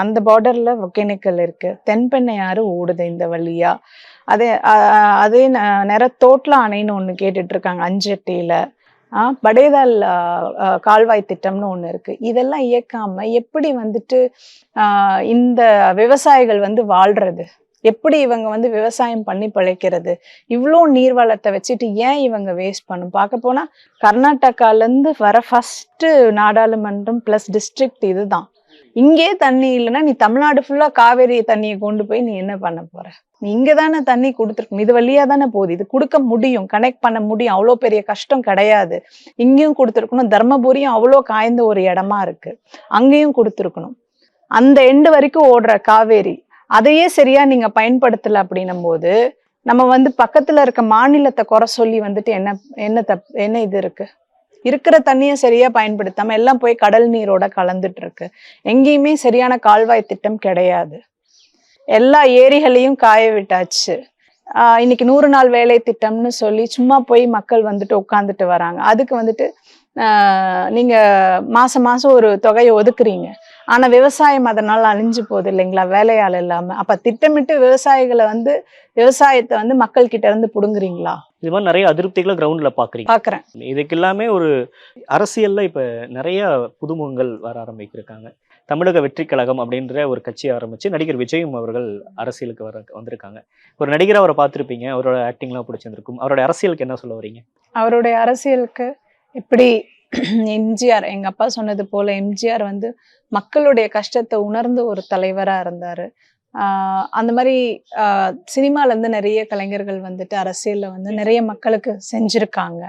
அந்த பார்டர்ல ஒகேனக்கல் இருக்கு. தென்பெண்ணையாறு ஓடுது இந்த வழியா. அதே நெரத்தோட்ல அணைன்னு ஒண்ணு கேட்டுட்டு இருக்காங்க அஞ்செட்டியில. படேதால் கால்வாய் திட்டம்னு ஒண்ணு இருக்கு. இதெல்லாம் இயக்காம எப்படி வந்துட்டு இந்த விவசாயிகள் வந்து வாழ்றது? எப்படி இவங்க வந்து விவசாயம் பண்ணி பிழைக்கிறது? இவ்ளோ நீர்வளத்த வச்சுட்டு ஏன் இவங்க வேஸ்ட் பண்ணணும்? பார்க்க போனா கர்நாடகாலேருந்து வர ஃபர்ஸ்ட்டு நாடாளுமன்றம் ப்ளஸ் டிஸ்ட்ரிக்ட் இதுதான். இங்கேயே தண்ணி இல்லன்னா, நீ தமிழ்நாடு ஃபுல்லா காவேரி தண்ணிய கொண்டு போய் நீ என்ன பண்ண போற? நீ இங்க தானே தண்ணி குடுத்துருக்கணும். இது வழியா தானே போகுது. இது குடுக்க முடியும். கனெக்ட் பண்ண முடியும். அவ்ளோ பெரிய கஷ்டம் கிடையாது. இங்கேயும் குடுத்துருக்கணும். தர்மபுரியும் அவ்ளோ காய்ந்த ஒரு இடமா இருக்கு. அங்கேயும் குடுத்துருக்கணும். அந்த எண்டு வரைக்கும் ஓடுற காவேரி. அதையே சரியா நீங்க பயன்படுத்தல அப்படின்னும்போது, நம்ம வந்து பக்கத்துல இருக்க மாநிலத்த குறை சொல்லி வந்துட்டு என்ன இது இருக்கு? இருக்கிற தண்ணிய சரியா பயன்படுத்தாம எல்லாம் போய் கடல் நீரோட கலந்துட்டு இருக்கு. எங்கேயுமே சரியான கால்வாய் திட்டம் கிடையாது. எல்லா ஏரிகளையும் காய விட்டாச்சு. இன்னைக்கு 100 நாள் வேலை திட்டம்னு சொல்லி சும்மா போய் மக்கள் வந்துட்டு உட்கார்ந்துட்டு வராங்க. அதுக்கு வந்துட்டு நீங்க மாசம் மாசம் ஒரு தொகையை ஒதுக்குறீங்க. ஆனா விவசாயம் அதனால அழிஞ்சு போகுது இல்லைங்களா? வேலையாள் இல்லாம. அப்ப திட்டமிட்டு விவசாயத்தை வந்து மக்கள் கிட்ட இருந்து புடுங்குறீங்களா? இது மாதிரி நிறைய அதிருப்திகளை கிரவுண்ட்ல பாக்குறீங்க. பாக்குறேன். இதுக்கு எல்லாமே ஒரு அரசியல்ல இப்ப நிறைய புதுமுகங்கள் வர ஆரம்பிச்சிருக்காங்க. தமிழக வெற்றி கழகம் அப்படின்ற ஒரு கட்சி ஆரம்பிச்சு நடிகர் விஜயும் அவர்கள் அரசியலுக்கு வந்திருக்காங்க. ஒரு நடிகரா அவரை பார்த்திருப்பீங்க. அவரோட ஆக்டிங்லாம் பிடிச்சிருந்திருக்கும். அவரோட அரசியலுக்கு என்ன சொல்ல வரீங்க? அவருடைய அரசியலுக்கு எப்படி எம்ஜிஆர், எங்க அப்பா சொன்னது போல எம்ஜிஆர் வந்து மக்களுடைய கஷ்டத்தை உணர்ந்த ஒரு தலைவரா இருந்தாரு. அந்த மாதிரி சினிமால இருந்து நிறைய கலைஞர்கள் வந்துட்டு அரசியல்ல வந்து நிறைய மக்களுக்கு செஞ்சிருக்காங்க.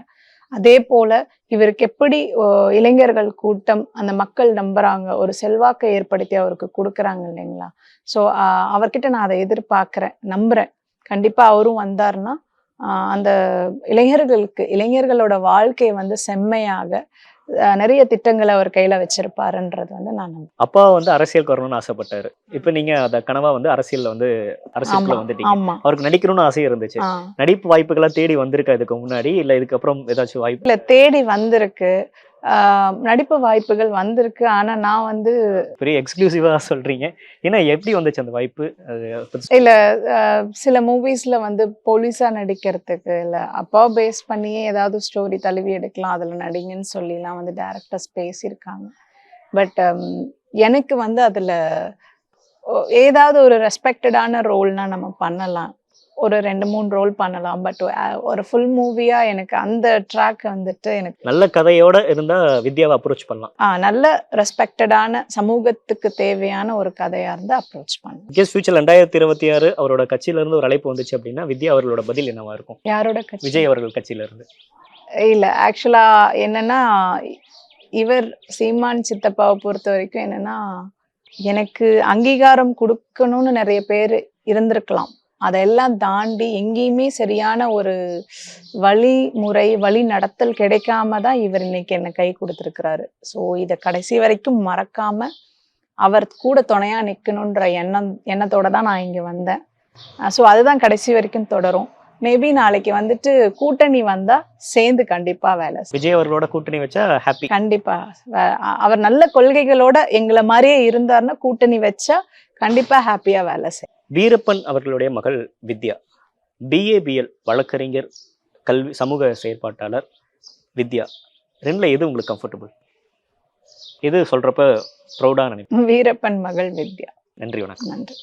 அதே போல இவருக்கு எப்படி இளைஞர்கள் கூட்டம் அந்த மக்கள் நம்புறாங்க, ஒரு செல்வாக்கை ஏற்படுத்தி அவருக்கு கொடுக்குறாங்க இல்லைங்களா? ஸோ அவர்கிட்ட நான் அதை எதிர்பார்க்கிறேன், நம்புறேன். கண்டிப்பா அவரும் வந்தாருன்னா அந்த இளைஞர்களோட வாழ்க்கையை வந்து செம்மையாக நிறைய திட்டங்களை அவர் கையில வச்சிருப்பாருன்றது வந்து நான் நம்புறேன். அப்பா வந்து அரசியலுக்கு வரணும்னு ஆசைப்பட்டாரு. இப்ப நீங்க அத கனவா வந்து அரசியலுக்குள்ள வந்துட்டீங்க. ஆமா. அவருக்கு நடிக்கணும்னு ஆசை இருந்துச்சு. நடிப்பு வாய்ப்புகளா தேடி வந்திருக்கா இதுக்கு முன்னாடி? இல்ல இதுக்கப்புறம் ஏதாச்சும் வாய்ப்பு? இல்ல, தேடி வந்திருக்கு. நடிப்பு வாய்ப்புகள் வந்திருக்கு. ஆனா நான் வந்து பெரிய எக்ஸ்க்ளூசிவா சொல்றீங்க. ஏன்னா எப்படி வந்துச்சு அந்த வாய்ப்பு? இல்ல, சில மூவிஸ்ல வந்து போலீஸா நடிக்கிறதுக்கு இல்ல அப்பா பேஸ் பண்ணியே ஏதாவது ஸ்டோரி தழுவி எடுக்கலாம், அதுல நடிங்கன்னு சொல்லிலாம் வந்து டைரக்டர்ஸ் பேசியிருக்காங்க. பட் எனக்கு வந்து அதுல ஏதாவது ஒரு ரெஸ்பெக்டடான ரோல்னா நம்ம பண்ணலாம். ஒரு 2-3 ரோல் பண்ணலாம். பட் ஒரு ஃபுல் மூவியா எனக்கு அந்த ட்ராக் வந்துட்டு எனக்கு நல்ல கதையோட இருந்தா வித்யாவை அப்ரோச் பண்ணலாம். நல்ல ரெஸ்பெக்டடான சமூகத்துக்கு தேவையான ஒரு கதையா இருந்தா அப்ரோச் பண்ணலாம். இன்கேஸ் ஃபியூச்சர் 2026 அவரோட கட்சியில இருந்து ஒரு அழைப்பு வந்துச்சு அப்படின்னா வித்யா அவர்களோட பதில் என்னவா இருக்கும்? யாரோட கட்சி? விஜய் அவர்கள் கட்சியில இருந்து. இல்ல, ஆக்சுவலா என்னன்னா, இவர் சீமான் சித்தப்பாவை பொறுத்த வரைக்கும் என்னன்னா, எனக்கு அங்கீகாரம் கொடுக்கணும்னு நிறைய பேர் இருந்திருக்கலாம். அதெல்லாம் தாண்டி எங்கேயுமே சரியான ஒரு வழி நடத்தல் கிடைக்காம தான் இவர் இன்னைக்கு என்னை கை கொடுத்துருக்கிறாரு. ஸோ இதை கடைசி வரைக்கும் மறக்காம அவர் கூட துணையா நிற்கணுன்ற எண்ணத்தோட தான் நான் இங்க வந்தேன். ஸோ அதுதான் கடைசி வரைக்கும் தொடரும். மேபி நாளைக்கு வந்துட்டு கூட்டணி வந்தா சேர்ந்து கண்டிப்பா வேலை. விஜய் அவர்களோட கூட்டணி வச்சா ஹாப்பி. கண்டிப்பா. அவர் நல்ல கொள்கைகளோட எங்களை மாதிரியே இருந்தாருன்னா கூட்டணி வச்சா கண்டிப்பா ஹாப்பியா வேலை செய்யும். வீரப்பன் அவர்களுடைய மகள் வித்யா BABL வழக்கறிஞர், சமூக செயற்பாட்டாளர் வித்யா. ரெண்டுல எது உங்களுக்கு கம்ஃபர்டபுள்? எது சொல்றப்ப ப்ரௌடா நினைப்பேன்? வீரப்பன் மகள் வித்யா. நன்றி, வணக்கம். நன்றி.